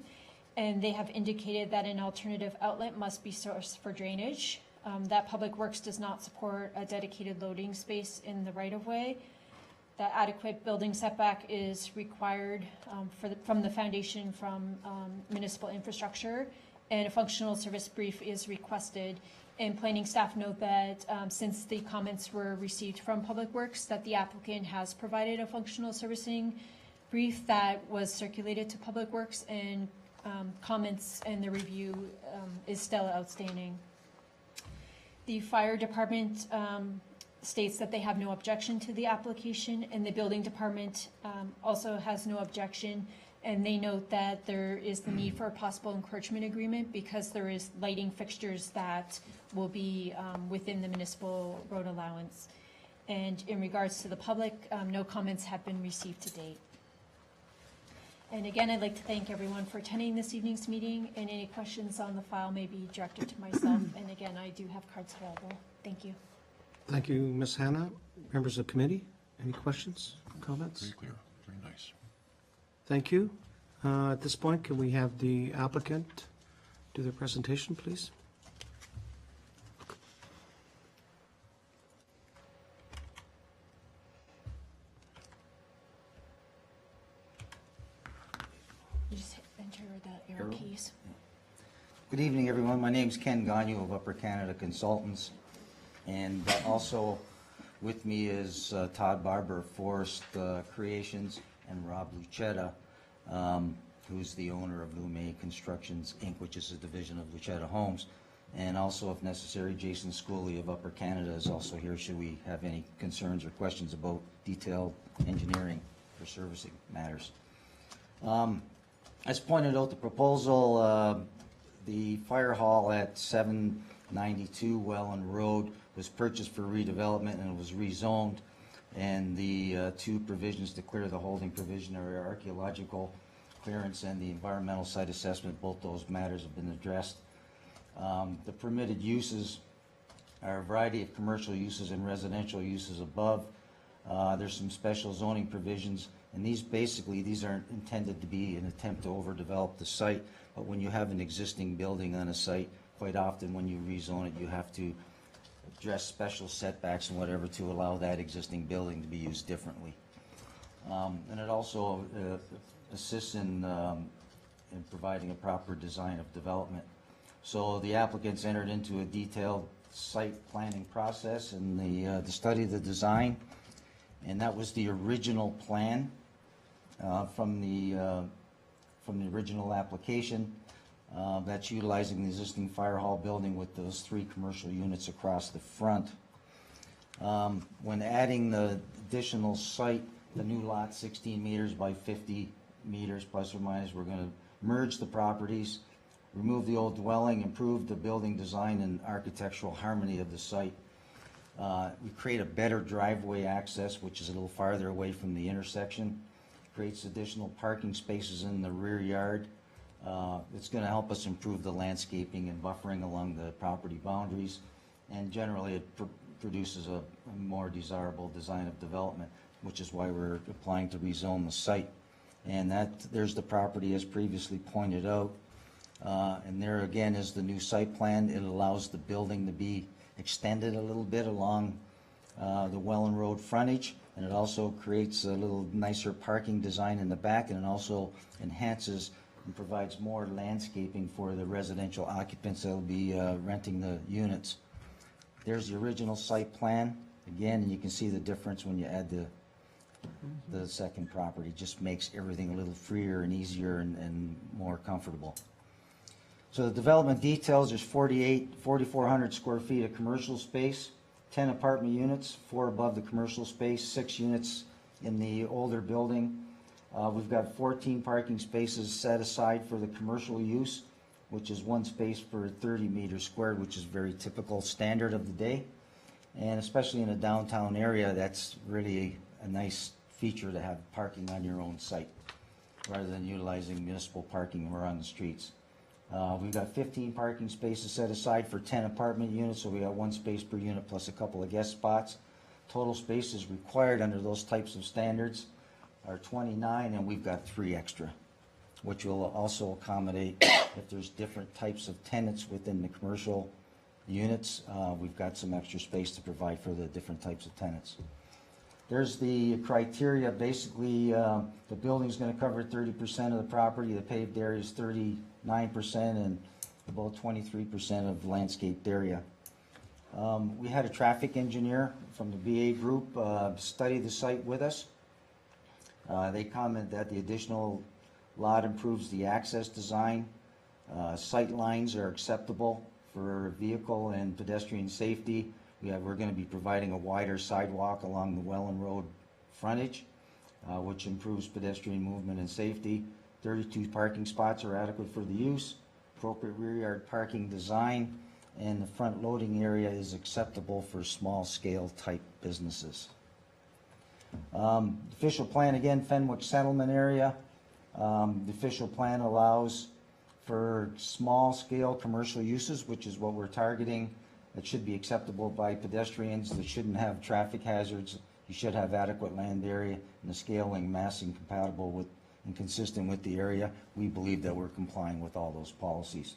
And they have indicated that an alternative outlet must be sourced for drainage, that Public Works does not support a dedicated loading space in the right-of-way, that adequate building setback is required from the foundation from municipal infrastructure, and a functional service brief is requested. And planning staff note that since the comments were received from Public Works, that the applicant has provided a functional servicing brief that was circulated to Public Works, and comments and the review is still outstanding. The fire department states that they have no objection to the application, and the building department also has no objection. And they note that there is the need for a possible encroachment agreement because there is lighting fixtures that will be within the municipal road allowance. And in regards to the public, no comments have been received to date. And again, I'd like to thank everyone for attending this evening's meeting, and any questions on the file may be directed to myself. And again, I do have cards available. Thank you. Thank you, Ms. Hannah. Members of the committee, any questions, comments? Very clear, very nice. Thank you. At this point, can we have the applicant do their presentation, please? You just enter the arrow keys. Good evening, everyone. My name's Ken Gagnon of Upper Canada Consultants. And also with me is Todd Barber of Forest Creations, and Rob Lucetta, who's the owner of Lume Constructions, Inc., which is a division of Lucetta Homes. And also, if necessary, Jason Schooley of Upper Canada is also here should we have any concerns or questions about detailed engineering or servicing matters. As pointed out, the proposal, the fire hall at 792 Welland Road was purchased for redevelopment and was rezoned. And the two provisions to clear the holding provision are archaeological clearance and the environmental site assessment. Both those matters have been addressed. The permitted uses are a variety of commercial uses and residential uses above. There's some special zoning provisions, and these aren't intended to be an attempt to overdevelop the site, but when you have an existing building on a site, quite often when you rezone it, you have to address special setbacks and whatever to allow that existing building to be used differently. And it also assists in providing a proper design of development. So the applicants entered into a detailed site planning process and the study of the design, and that was the original plan from the original application. That's utilizing the existing fire hall building with those 3 commercial units across the front. When adding the additional site, the new lot 16 meters by 50 meters plus or minus, we're going to merge the properties, remove the old dwelling, improve the building design and architectural harmony of the site. We create a better driveway access, which is a little farther away from the intersection. Creates additional parking spaces in the rear yard. It's going to help us improve the landscaping and buffering along the property boundaries, and generally it produces a more desirable design of development, which is why we're applying to rezone the site. And there's the property as previously pointed out. And there again is the new site plan. It allows the building to be extended a little bit along the Welland Road frontage, and it also creates a little nicer parking design in the back, and it also enhances and provides more landscaping for the residential occupants that will be renting the units. There's the original site plan again, and you can see the difference when you add the second property. Just makes everything a little freer and easier and more comfortable. So the development details, there's 4,400 square feet of commercial space, 10 apartment units, 4 above the commercial space, 6 units in the older building. We've got 14 parking spaces set aside for the commercial use, which is 1 space per 30 meters squared, which is very typical standard of the day. And especially in a downtown area, that's really a nice feature to have parking on your own site rather than utilizing municipal parking around the streets. We've got 15 parking spaces set aside for 10 apartment units, so we got 1 space per unit plus a couple of guest spots. Total spaces required under those types of standards are 29, and we've got 3 extra, which will also accommodate if there's different types of tenants within the commercial units. We've got some extra space to provide for the different types of tenants. There's the criteria. Basically, the building's going to cover 30% of the property. The paved area is 39%, and about 23% of landscaped area. We had a traffic engineer from the BA group study the site with us. They commented that the additional lot improves the access design. Sight lines are acceptable for vehicle and pedestrian safety. We're going to be providing a wider sidewalk along the Welland Road frontage, which improves pedestrian movement and safety. 32 parking spots are adequate for the use. Appropriate rear yard parking design, and the front loading area is acceptable for small scale type businesses. Official plan, again, Fenwick settlement area. The official plan allows for small scale commercial uses, which is what we're targeting. It should be acceptable by pedestrians. That shouldn't have traffic hazards. You should have adequate land area and the scaling, massing compatible with and consistent with the area. We believe that we're complying with all those policies.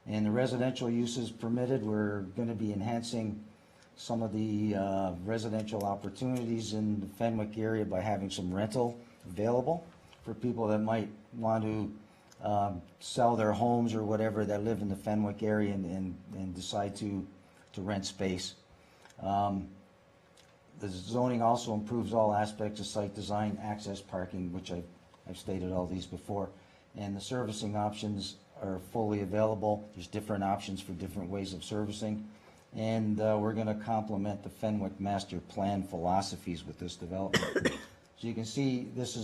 And the residential uses permitted, we're going to be enhancing some of the residential opportunities in the Fenwick area by having some rental available for people that might want to sell their homes or whatever that live in the Fenwick area and decide to rent space. The zoning also improves all aspects of site design, access, parking, which I've stated all these before, and the servicing options are fully available. There's different options for different ways of servicing, and we're going to complement the Fenwick master plan philosophies with this development. So you can see this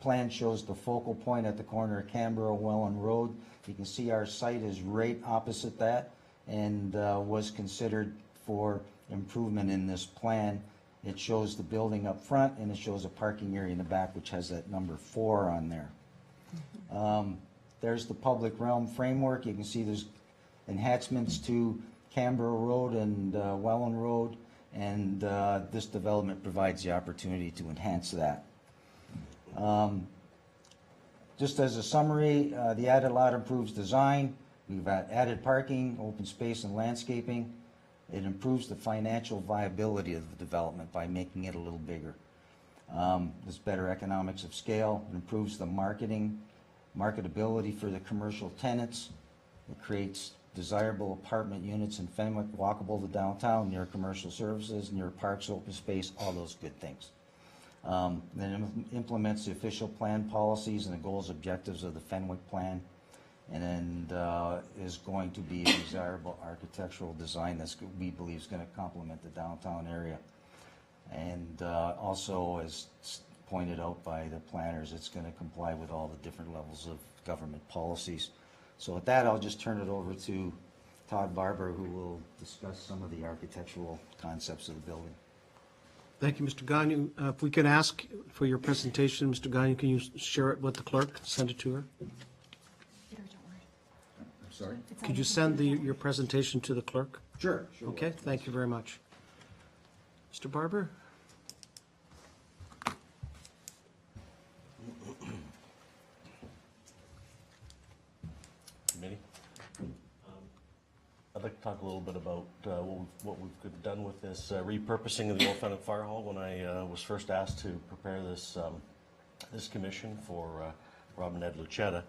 plan shows the focal point at the corner of Canberra Welland Road. You can see our site is right opposite that and was considered for improvement in this plan. It shows the building up front, and it shows a parking area in the back, which has that number 4 on there. There's the public realm framework. You can see there's enhancements to Canberra Road and Welland Road, and this development provides the opportunity to enhance that. Just as a summary, the added lot improves design. We've added parking, open space, and landscaping. It improves the financial viability of the development by making it a little bigger. There's better economics of scale. It improves the marketability for the commercial tenants. It creates desirable apartment units in Fenwick, walkable to downtown, near commercial services, near parks, open space, all those good things. Then implements the official plan policies and the goals, objectives of the Fenwick plan, and then is going to be a desirable architectural design that we believe is going to complement the downtown area. And also, as pointed out by the planners, it's going to comply with all the different levels of government policies. So with that, I'll just turn it over to Todd Barber, who will discuss some of the architectural concepts of the building. Thank you, Mr. Gagnon. If we can ask for your presentation, Mr. Gagnon, can you share it with the clerk, send it to her? I'm sorry? Could you send your presentation to the clerk? Sure. Okay, thank you very much. Mr. Barber? Committee. I'd like to talk a little bit about what we've done with this repurposing of the old Fenwick Fire Hall. When I was first asked to prepare this commission for Rob and Ed Lucetta,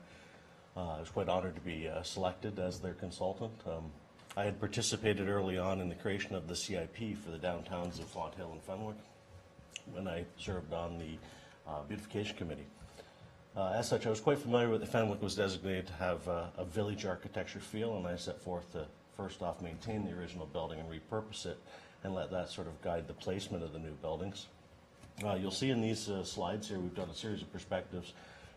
I was quite honored to be selected as their consultant. I had participated early on in the creation of the CIP for the downtowns of Fonthill and Fenwick when I served on the beautification committee. As such, I was quite familiar with the Fenwick was designated to have a village architecture feel, and I set forth to first off maintain the original building and repurpose it and let that sort of guide the placement of the new buildings. You'll see in these slides here we've done a series of perspectives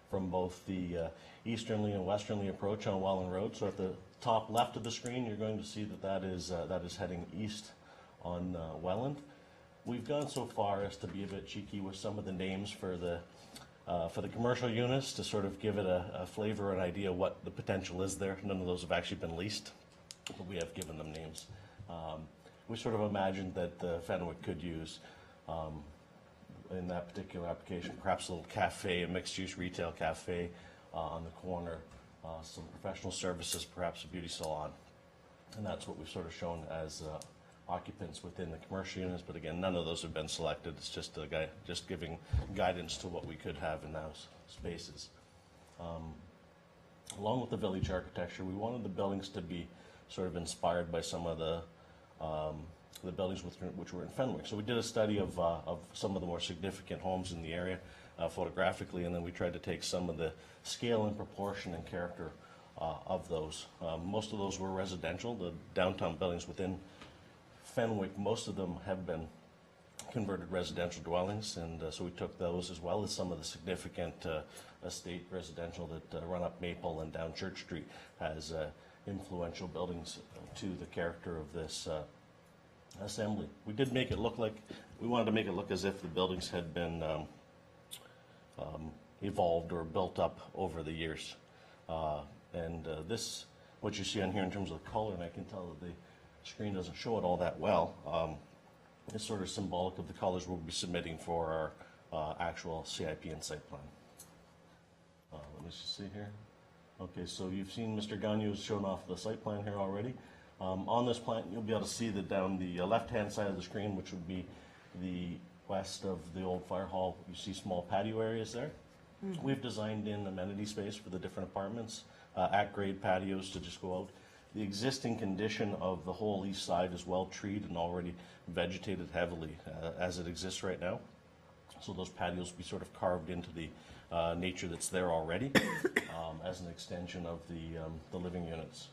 from both the easternly and westernly approach on Welland Road. So at the top left of the screen you're going to see that is heading east on Welland. We've gone so far as to be a bit cheeky with some of the names for the For the commercial units, to sort of give it a flavor and idea what the potential is there, none of those have actually been leased, but we have given them names. We sort of imagined that Fenwick could use, in that particular application, perhaps a little cafe, a mixed-use retail cafe on the corner, some professional services, perhaps a beauty salon. And that's what we've sort of shown as occupants within the commercial units, but again, none of those have been selected. It's just just giving guidance to what we could have in those spaces. Along with the village architecture, we wanted the buildings to be sort of inspired by some of the buildings which were in Fenwick. So we did a study of some of the more significant homes in the area photographically, and then we tried to take some of the scale and proportion and character of those. Most of those were residential. The downtown buildings within Fenwick, most of them have been converted residential dwellings, and so we took those as well as some of the significant estate residential that run up Maple and down Church Street as influential buildings to the character of this assembly. We did make it look like, we wanted to make it look as if the buildings had been evolved or built up over the years. This, what you see on here in terms of the color, and I can tell that the screen doesn't show it all that well, is sort of symbolic of the colors we'll be submitting for our actual CIP and site plan. Let me just see here. Okay, so you've seen Mr. Gagne has shown off the site plan here already. On this plan, you'll be able to see that down the left-hand side of the screen, which would be the west of the old fire hall, you see small patio areas there. We've designed in amenity space for the different apartments, at-grade patios to just go out. The existing condition of the whole east side is well treed and already vegetated heavily as it exists right now. So those patios will be sort of carved into the nature that's there already as an extension of the living units.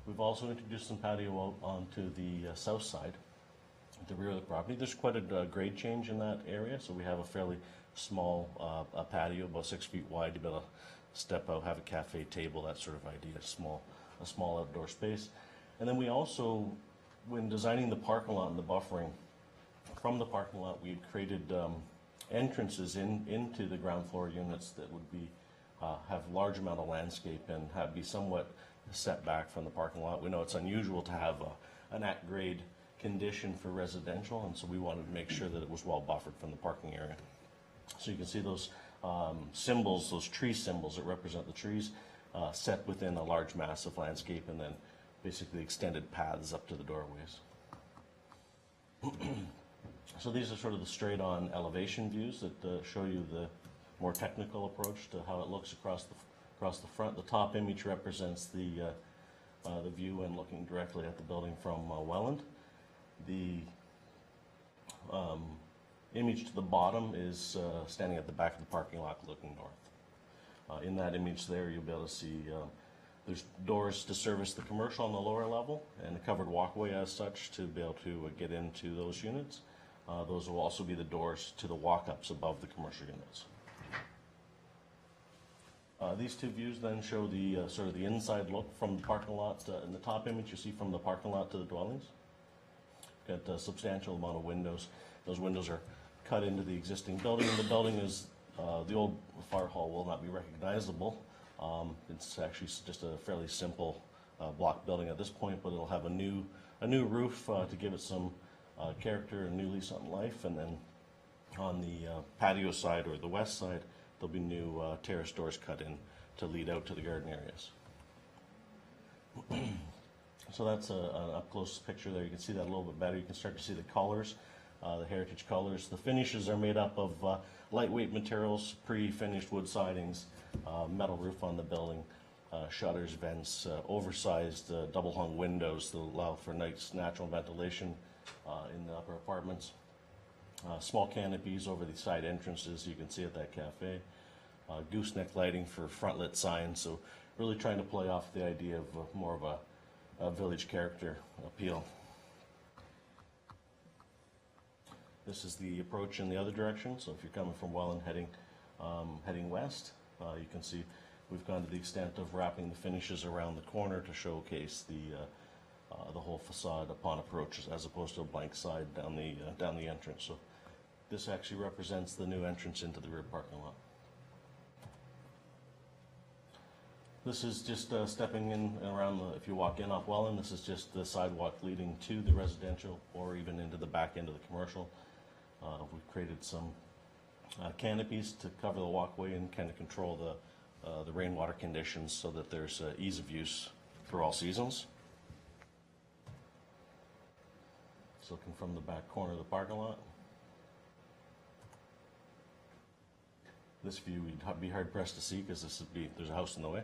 We've also introduced some patio out onto the south side, at the rear of the property. There's quite a grade change in that area, so we have a fairly small patio, about 6 feet wide, to be able to step out, have a cafe table, that sort of idea, a small outdoor space. And then we also, when designing the parking lot and the buffering from the parking lot, we had created entrances into the ground floor units that would be have large amount of landscape and be somewhat set back from the parking lot. We know it's unusual to have an at-grade condition for residential, and so we wanted to make sure that it was well buffered from the parking area. So you can see those symbols, those tree symbols that represent the trees, set within a large massive landscape, and then basically extended paths up to the doorways. So these are sort of the straight-on elevation views that show you the more technical approach to how it looks across the front. The top image represents the view and looking directly at the building from Welland. The image to the bottom is standing at the back of the parking lot looking north. In that image there, you'll be able to see there's doors to service the commercial on the lower level and a covered walkway as such to be able to get into those units. Those will also be the doors to the walk-ups above the commercial units. These two views then show the sort of the inside look from the parking lot. In the top image, you see from the parking lot to the dwellings. Got a substantial amount of windows. Those windows are cut into the existing building, and the building is the old fire hall will not be recognizable. It's actually just a fairly simple block building at this point, but it'll have a new roof to give it some character and new lease on life. And then on the patio side or the west side, there'll be new terrace doors cut in to lead out to the garden areas. So that's an up-close picture there. You can see that a little bit better. You can start to see the colors, the heritage colors. The finishes are made up of lightweight materials, pre-finished wood sidings, metal roof on the building, shutters, vents, oversized double-hung windows that allow for nice natural ventilation in the upper apartments. Small canopies over the side entrances you can see at that cafe. Gooseneck lighting for front-lit signs, so really trying to play off the idea of more of a village character appeal. This is the approach in the other direction, so if you're coming from Welland heading west, you can see we've gone to the extent of wrapping the finishes around the corner to showcase the whole facade upon approach, as opposed to a blank side down the entrance. So this actually represents the new entrance into the rear parking lot. This is just stepping in around the, if you walk in off Welland, this is just the sidewalk leading to the residential or even into the back end of the commercial. We've created some canopies to cover the walkway and kind of control the rainwater conditions so that there's ease of use for all seasons. It's looking from the back corner of the parking lot. This view you'd be hard pressed to see because there's a house in the way.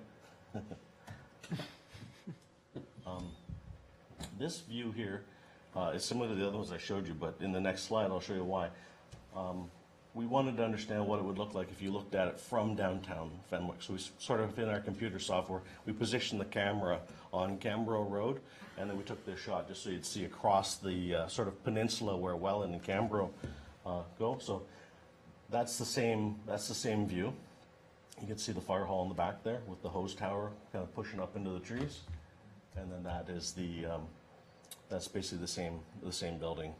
This view here is similar to the other ones I showed you, but in the next slide I'll show you why. We wanted to understand what it would look like if you looked at it from downtown Fenwick. So we sort of, in our computer software, we positioned the camera on Cambro Road, and then we took this shot just so you'd see across the sort of peninsula where Welland and Cambro go. So that's the same view. You can see the fire hall in the back there with the hose tower kind of pushing up into the trees, and then that is that's basically the same building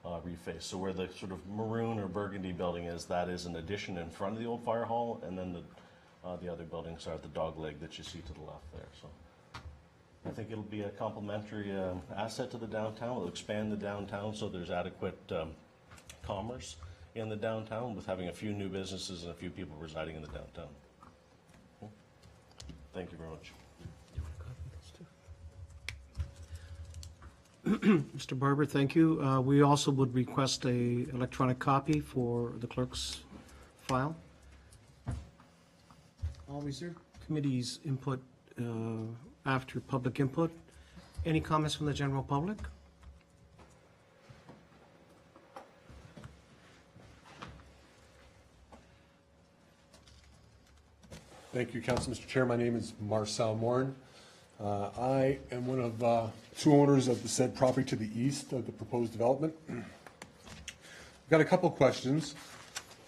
reface. So where the sort of maroon or burgundy building is, that is an addition in front of the old fire hall, and then the other buildings are the dog leg that you see to the left there. So I think it'll be a complementary asset to the downtown. It'll expand the downtown so there's adequate commerce in the downtown with having a few new businesses and a few people residing in the downtown. Okay. Thank you very much. Mr. Barber, thank you. We also would request a electronic copy for the clerk's file. I'll reserve committee's input after public input. Any comments from the general public? Thank you, Council. Mr. Chair, my name is Marcel Morn. I am one of two owners of the said property to the east of the proposed development. I've got a couple questions,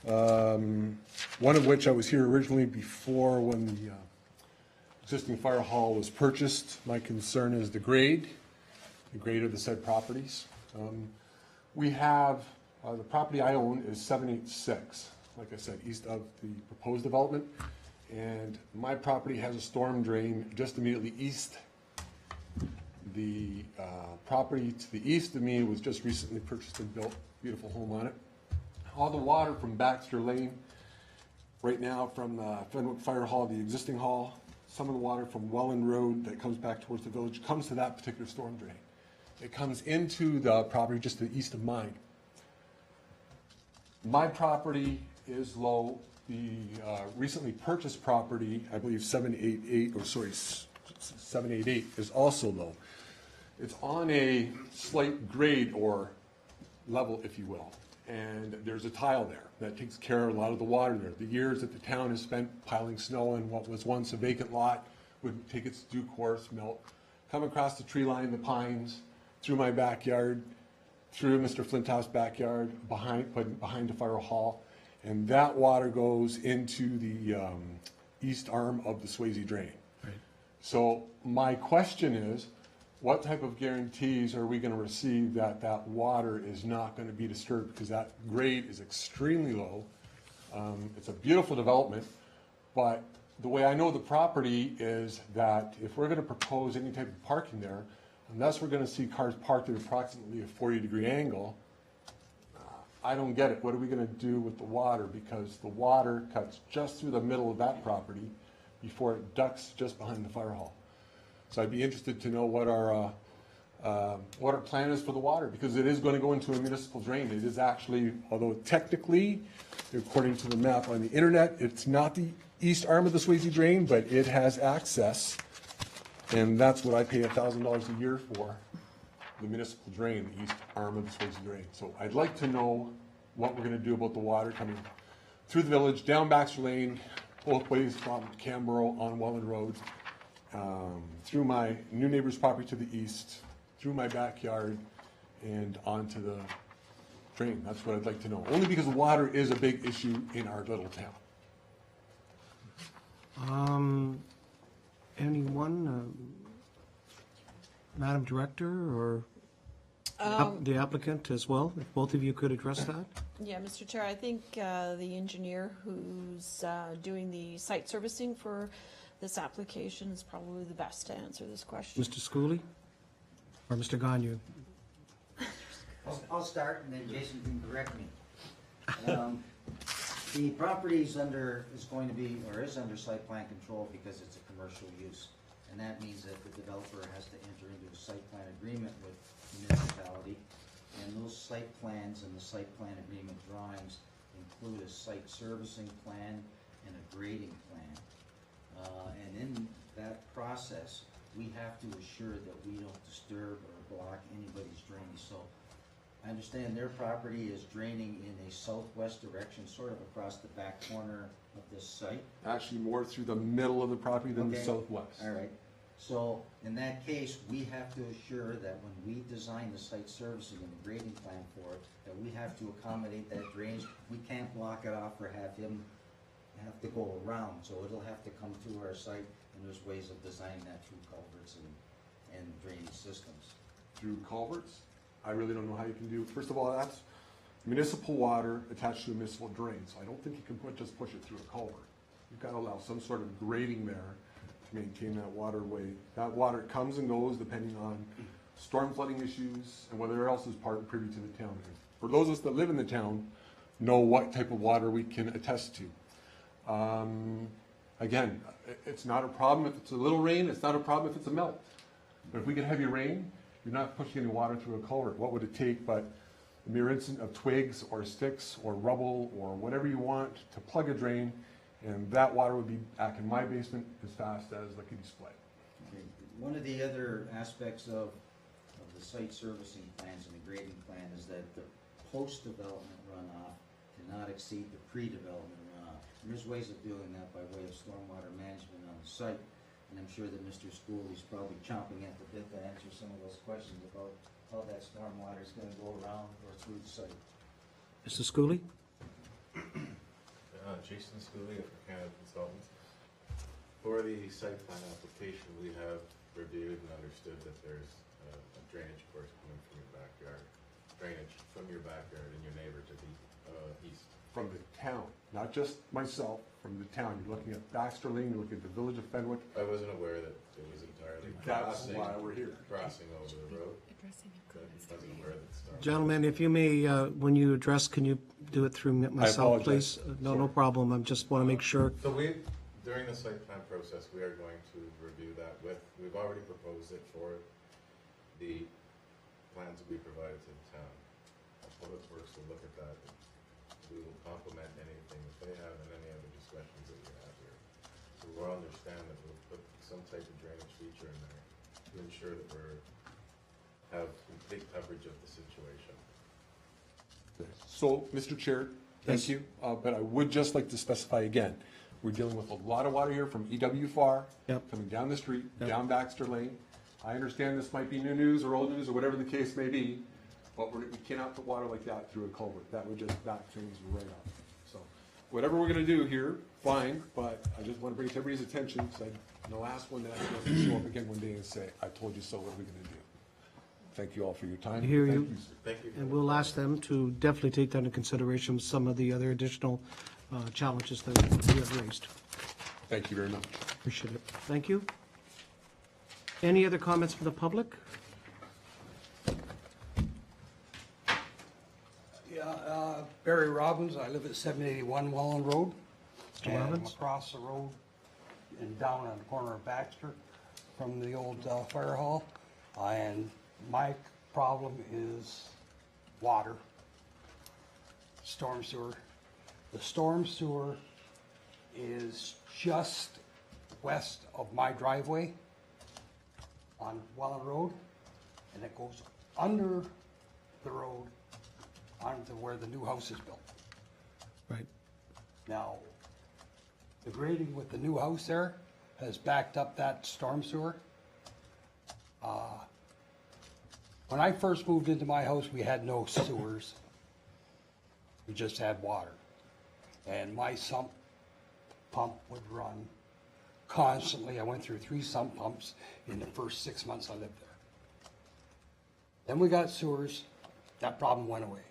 one of which I was here originally before when the existing fire hall was purchased. My concern is the grade of the said properties. We have, the property I own is 786, like I said, east of the proposed development. And my property has a storm drain just immediately east. The property to the east of me was just recently purchased and built, beautiful home on it. All the water from Baxter Lane, right now from the Fenwick Fire Hall, the existing hall, some of the water from Welland Road that comes back towards the village comes to that particular storm drain. It comes into the property just to the east of mine. My property is low. The recently purchased property, I believe 788 is also low. It's on a slight grade or level, if you will, and there's a tile there that takes care of a lot of the water there. The years that the town has spent piling snow in what was once a vacant lot would take its due course, melt, come across the tree line, the pines, through my backyard, through Mr. Flinthoff's backyard, behind the fire hall. And that water goes into the east arm of the Swayze drain. Right. So my question is, what type of guarantees are we going to receive that that water is not going to be disturbed? Because that grade is extremely low. It's a beautiful development, but the way I know the property is that if we're going to propose any type of parking there, unless we're going to see cars parked at approximately a 40-degree angle, I don't get it. What are we going to do with the water? Because the water cuts just through the middle of that property before it ducts just behind the fire hall. So I'd be interested to know what our plan is for the water, because it is going to go into a municipal drain. It is actually, although technically, according to the map on the internet, it's not the east arm of the Swayze drain, but it has access, and that's what I pay $1,000 a year for. The municipal drain, the east arm of the Swayze drain. So I'd like to know what we're going to do about the water coming through the village, down Baxter Lane, both ways from Cambro on Welland Road, through my new neighbor's property to the east, through my backyard, and onto the drain. That's what I'd like to know. Only because water is a big issue in our little town. Anyone? Madam Director, or the applicant as well, if both of you could address that? Yeah, Mr. Chair, I think the engineer who's doing the site servicing for this application is probably the best to answer this question. Mr. Schooley or Mr. Gagne? I'll start, and then Jason can correct me. The property is under site plan control because it's a commercial use. And that means that the developer has to enter into a site plan agreement with the municipality. And those site plans and the site plan agreement drawings include a site servicing plan and a grading plan. And in that process, we have to assure that we don't disturb or block anybody's drainage. So I understand their property is draining in a southwest direction, sort of across the back corner of this site. Actually, more through the middle of the property than the Okay. southwest. All right. So in that case, we have to assure that when we design the site servicing and the grading plan for it, that we have to accommodate that drainage. We can't block it off or have him have to go around. So it'll have to come through our site, and there's ways of designing that through culverts and drainage systems. Through culverts, I really don't know how you can do, first of all, that's municipal water attached to a municipal drain, so I don't think you can just push it through a culvert. You've got to allow some sort of grading there to maintain that waterway. That water comes and goes depending on storm flooding issues and whether else is part and privy to the town. For those of us that live in the town, know what type of water we can attest to. Again, it's not a problem if it's a little rain, it's not a problem if it's a melt. But if we get heavy rain, you're not pushing any water through a culvert. What would it take but a mere instant of twigs or sticks or rubble or whatever you want to plug a drain, and that water would be back in my basement as fast as lickety split. Okay. One of the other aspects of the site servicing plans and the grading plan is that the post-development runoff cannot exceed the pre-development runoff. And there's ways of doing that by way of stormwater management on the site. And I'm sure that Mr. Schooley's probably chomping at the bit to answer some of those questions about how that stormwater is going to go around or through the site. Mr. Schooley? Jason Schooley of Canada Consultants. For the site plan application, we have reviewed and understood that there's a drainage course coming from your backyard, drainage from your backyard and your neighbor to the east. From the town, not just myself, from the town. You're looking at Baxter Lane, you're looking at the village of Fenwick. I wasn't aware that it was entirely That's crossing, why we're here. crossing over the road. But I wasn't aware that it started. Gentlemen, if you may, when you address, can you do it through myself, apologize. please? No problem. I just want to make sure. So during the site plan process, we are going to review that we've already proposed it for the plans that we provided to the town. Public Works will look at that. We will complement anything that they have and any other discussions that we have here. So we'll understand that we'll put some type of drainage feature in there to ensure that have complete coverage of the situation. So, Mr. Chair, thank you, but I would just like to specify again, we're dealing with a lot of water here from EWFAR, coming down the street, down Baxter Lane. I understand this might be new news or old news or whatever the case may be, but we cannot put water like that through a culvert. That would just back things right up. So, whatever we're gonna do here, fine, but I just wanna bring it to everybody's attention, because I'm the last one that doesn't show up again one day and say, I told you so, what are we gonna do? Thank you all for your time. I hear Thank you. sir. Thank you. And we'll ask them to definitely take that into consideration, some of the other additional challenges that we have raised. Thank you very much. Appreciate it. Thank you. Any other comments from the public? Yeah, Barry Robbins, I live at 781 Wallen Road. Mr. And I'm Robbins? across the road and down on the corner of Baxter from the old fire hall. And my problem is water, storm sewer. The storm sewer is just west of my driveway on Wallen Road, and it goes under the road onto where the new house is built. Right. Now, the grading with the new house there has backed up that storm sewer. When I first moved into my house, we had no sewers. We just had water. And my sump pump would run constantly. I went through 3 sump pumps in the first 6 months I lived there. Then we got sewers. That problem went away.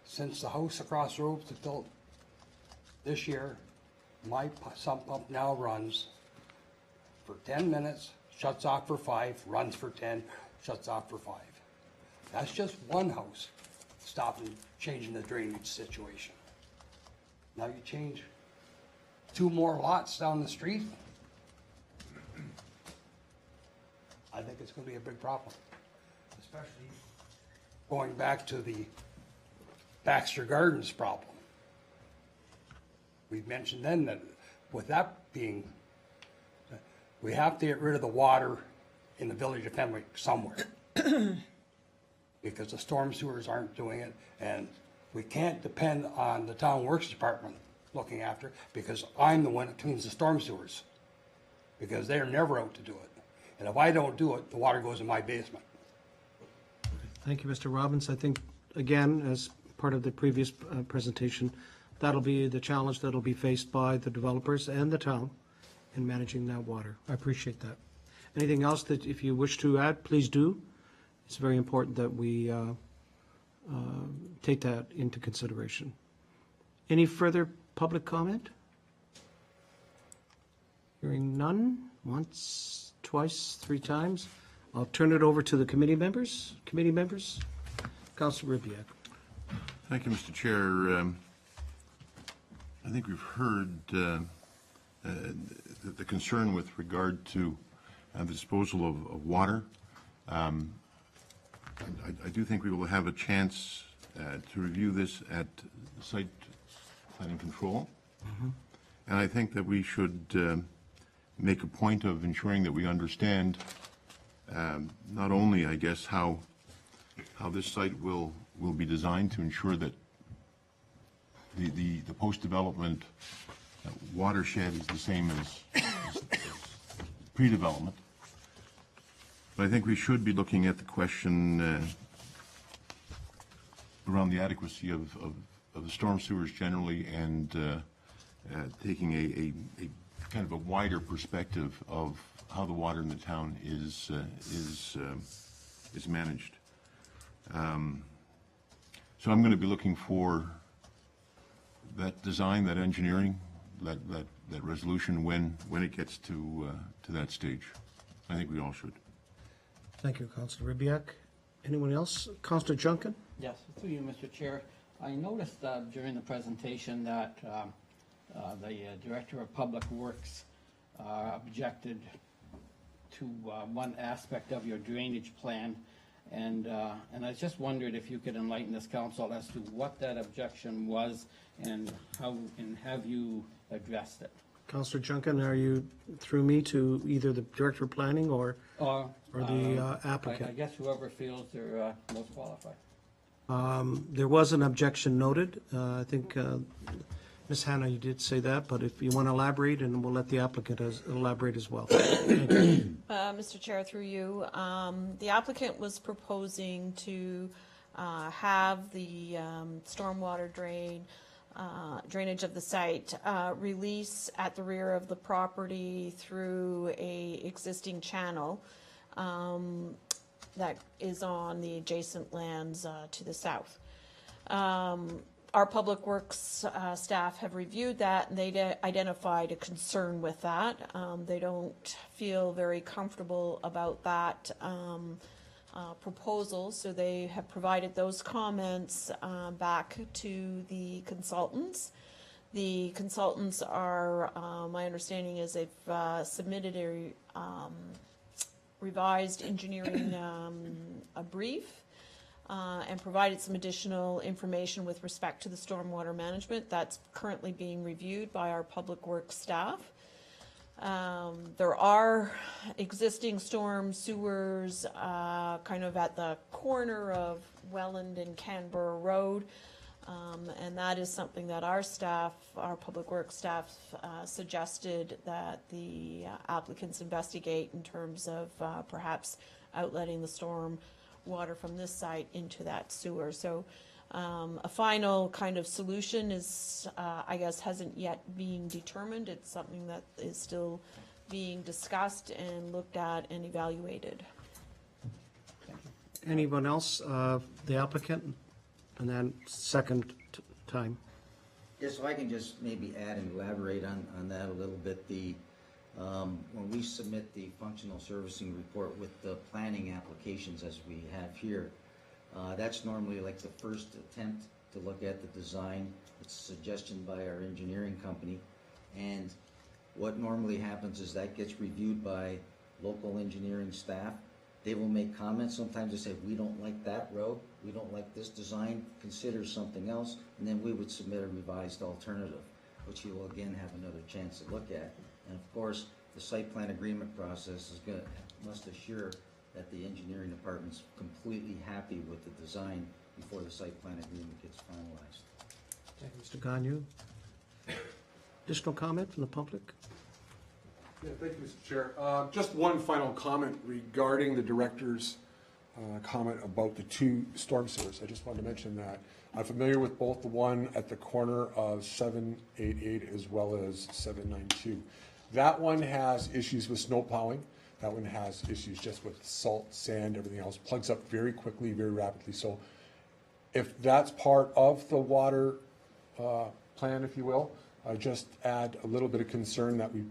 Since the house across the road was built this year, My sump pump now runs for 10 minutes, shuts off for 5, runs for 10, shuts off for 5. That's just one house stopping, changing the drainage situation. Now you change 2 more lots down the street, I think it's gonna be a big problem. Especially going back to the Baxter Gardens problem. We mentioned then that with that being, we have to get rid of the water in the village of Fenwick somewhere. Because the storm sewers aren't doing it, and we can't depend on the town works department looking after it, because I'm the one that cleans the storm sewers. Because they're never out to do it. And if I don't do it, the water goes in my basement. Thank you, Mr. Robbins. I think, again, as part of the previous presentation, that'll be the challenge that'll be faced by the developers and the town in managing that water. I appreciate that. Anything else that, if you wish to add, please do. It's very important that we take that into consideration. Any further public comment? Hearing none, once, twice, 3 times. I'll turn it over to the committee members. Committee members, Councilor Ribbiak. Thank you, Mr. Chair. I think we've heard the concern with regard to the disposal of water. I do think we will have a chance to review this at site planning control. And I think that we should make a point of ensuring that we understand not only, I guess, how this site will be designed to ensure that the post-development watershed is the same as pre-development. But I think we should be looking at the question around the adequacy of the storm sewers generally, and taking a kind of a wider perspective of how the water in the town is managed. So I'm going to be looking for that design, that engineering, that resolution when it gets to that stage. I think we all should. Thank you, Councilor Ribbiak. Anyone else? Councilor Junkin? Yes, through you, Mr. Chair. I noticed during the presentation that the Director of Public Works objected to one aspect of your drainage plan, and I just wondered if you could enlighten this council as to what that objection was and have you addressed it? Councilor Junkin, are you through me to either the Director of Planning or the applicant? I guess whoever feels they're most qualified. There was an objection noted. I think, Ms. Hannah, you did say that, but if you want to elaborate, and we'll let the applicant elaborate as well. Mr. Chair, through you, the applicant was proposing to have the stormwater drainage of the site release at the rear of the property through a existing channel that is on the adjacent lands to the south. Our Public Works staff have reviewed that, and they identified a concern with that. They don't feel very comfortable about that proposal, so they have provided those comments back to the consultants. The consultants are, my understanding is they've submitted a revised engineering a brief and provided some additional information with respect to the stormwater management. That's currently being reviewed by our Public Works staff. There are existing storm sewers kind of at the corner of Welland and Canberra Road, and that is something that our staff, our Public Works staff, suggested that the applicants investigate in terms of perhaps outletting the storm water from this site into that sewer. So a final kind of solution is, I guess, hasn't yet been determined. It's something that is still being discussed and looked at and evaluated. Anyone else? The applicant? And then second time. Yes, if I can just maybe add and elaborate on that a little bit. When we submit the functional servicing report with the planning applications as we have here, that's normally like the first attempt to look at the design. It's a suggestion by our engineering company. And what normally happens is that gets reviewed by local engineering staff. They will make comments. Sometimes they say, we don't like that road, we don't like this design, consider something else, and then we would submit a revised alternative, which you will again have another chance to look at. And of course, the site plan agreement process must assure that the engineering department's completely happy with the design before the site plan agreement gets finalized. Thank you, Mr. Gagnon. Additional comment from the public? Yeah, thank you, Mr. Chair. Just one final comment regarding the director's comment about the two storm sewers. I just wanted to mention that I'm familiar with both the one at the corner of 788 as well as 792. That one has issues with snow plowing. That one has issues just with salt, sand, everything else. Plugs up very quickly, very rapidly. So if that's part of the water plan, if you will, just add a little bit of concern that we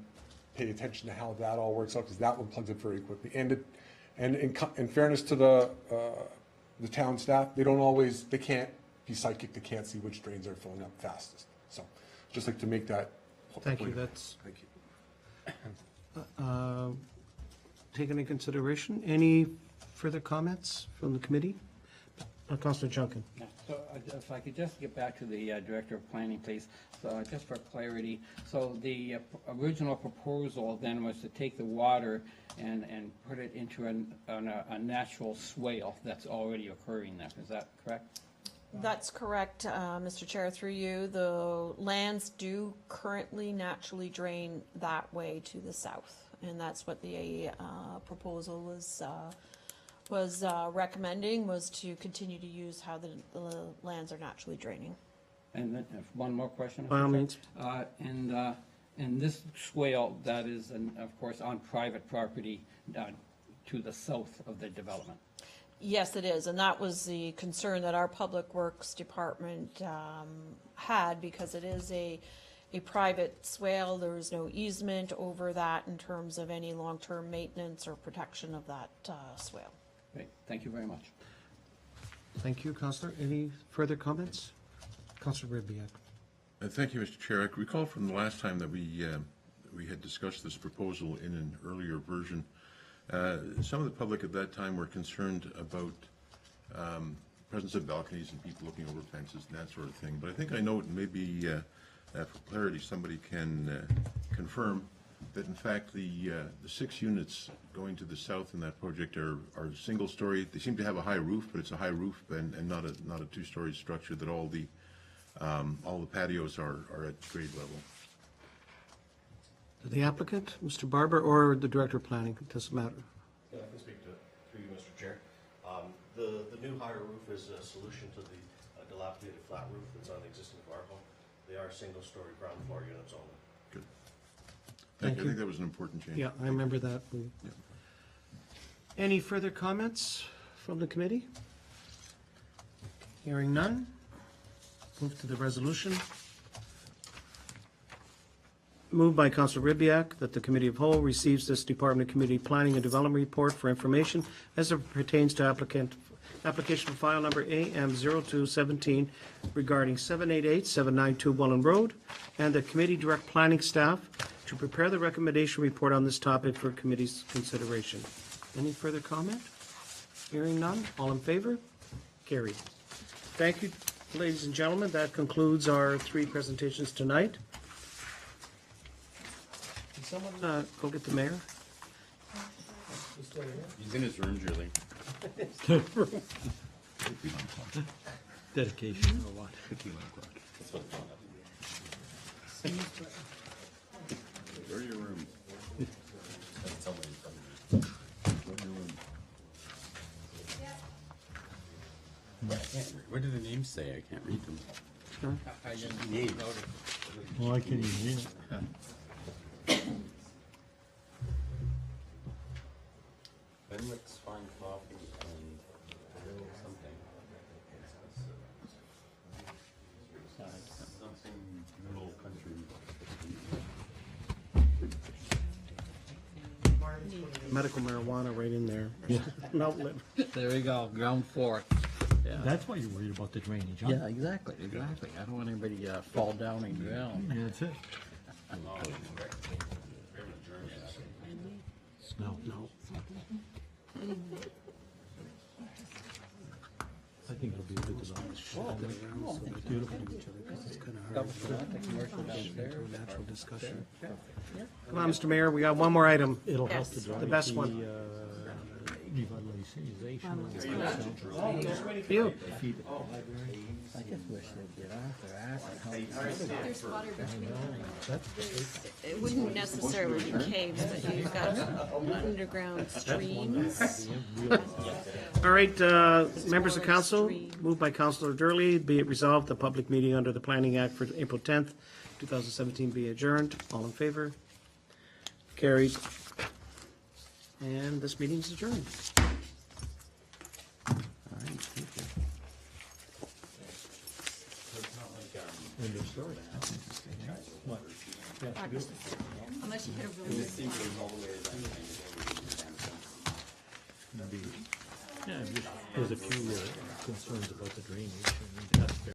pay attention to how that all works out, because that one plugs up very quickly. And in fairness to the town staff, they can't be psychic. They can't see which drains are filling up fastest. So just like to make that Thank you. point. That's Thank you. taken into consideration. Any further comments from the committee? Councillor Junkin. Yeah, so if I could just get back to the Director of Planning, please. So just for clarity, so the original proposal then was to take the water and put it into a natural swale that's already occurring there. Is that correct? That's correct, Mr. Chair, through you. The lands do currently naturally drain that way to the south, and that's what the proposal was recommending, was to continue to use how the lands are naturally draining. And then one more question. By all means. And this swale that is, of course, on private property to the south of the development. Yes, it is, and that was the concern that our Public Works Department had, because it is a private swale. There is no easement over that in terms of any long-term maintenance or protection of that swale. Great, thank you very much. Thank you, Councillor. Any further comments? Councillor Ribbiak. Thank you, Mr. Chair. I recall from the last time that we had discussed this proposal in an earlier version. Some of the public at that time were concerned about presence of balconies and people looking over fences and that sort of thing. But I think I know, maybe for clarity, somebody can confirm that in fact the 6 units going to the south in that project are single-story. They seem to have a high roof, but it's a high roof and not a 2-story structure. That all the patios are at grade level. The applicant, Mr. Barber, or the Director of Planning? It doesn't matter. Yeah, I can speak to you, Mr. Chair. The new higher roof is a solution to the dilapidated flat roof that's on the existing fire hall. They are single-story ground floor units only. Good. Thank you. I think that was an important change. Yeah, I remember that. Any further comments from the committee? Hearing none. Move to the resolution. Moved by Councillor Ribbiak that the Committee of Whole receives this Department of Community Planning and Development report for information as it pertains to application file number AM0217 regarding 788-792 Welland Road, and the committee direct planning staff to prepare the recommendation report on this topic for committee's consideration. Any further comment? Hearing none. All in favor? Carried. Thank you, ladies and gentlemen. That concludes our 3 presentations tonight. Can someone go get the mayor? He's in his room, Julie. Dedication or what? Go to your room. What do the names say? I can't read them. I didn't Names. Well, I can't even read it. Fenwick's Fine Coffee and something. Something medical marijuana right in there. No, liver. There we go, ground floor. Yeah. That's why you're worried about the drainage, huh? Yeah, exactly. I don't want anybody to fall down and drown. Yeah, that's it. No. No. I think it'll be a good development. It's beautiful. Natural discussion. Come on, Mr. Mayor, we got one more item. It'll help to drive The best one. Revitalization. You. I just wish they'd get off their ass and help. There's water between. It wouldn't necessarily be caves, but you've got underground streams. All right, members of council, moved by Councilor Durley, be it resolved, the public meeting under the Planning Act for April 10th, 2017 be adjourned. All in favor? Carried. And this meeting is adjourned. All right, thank you. Unless you hit a really good Yeah, there's a few concerns about the drainage, and that's fair.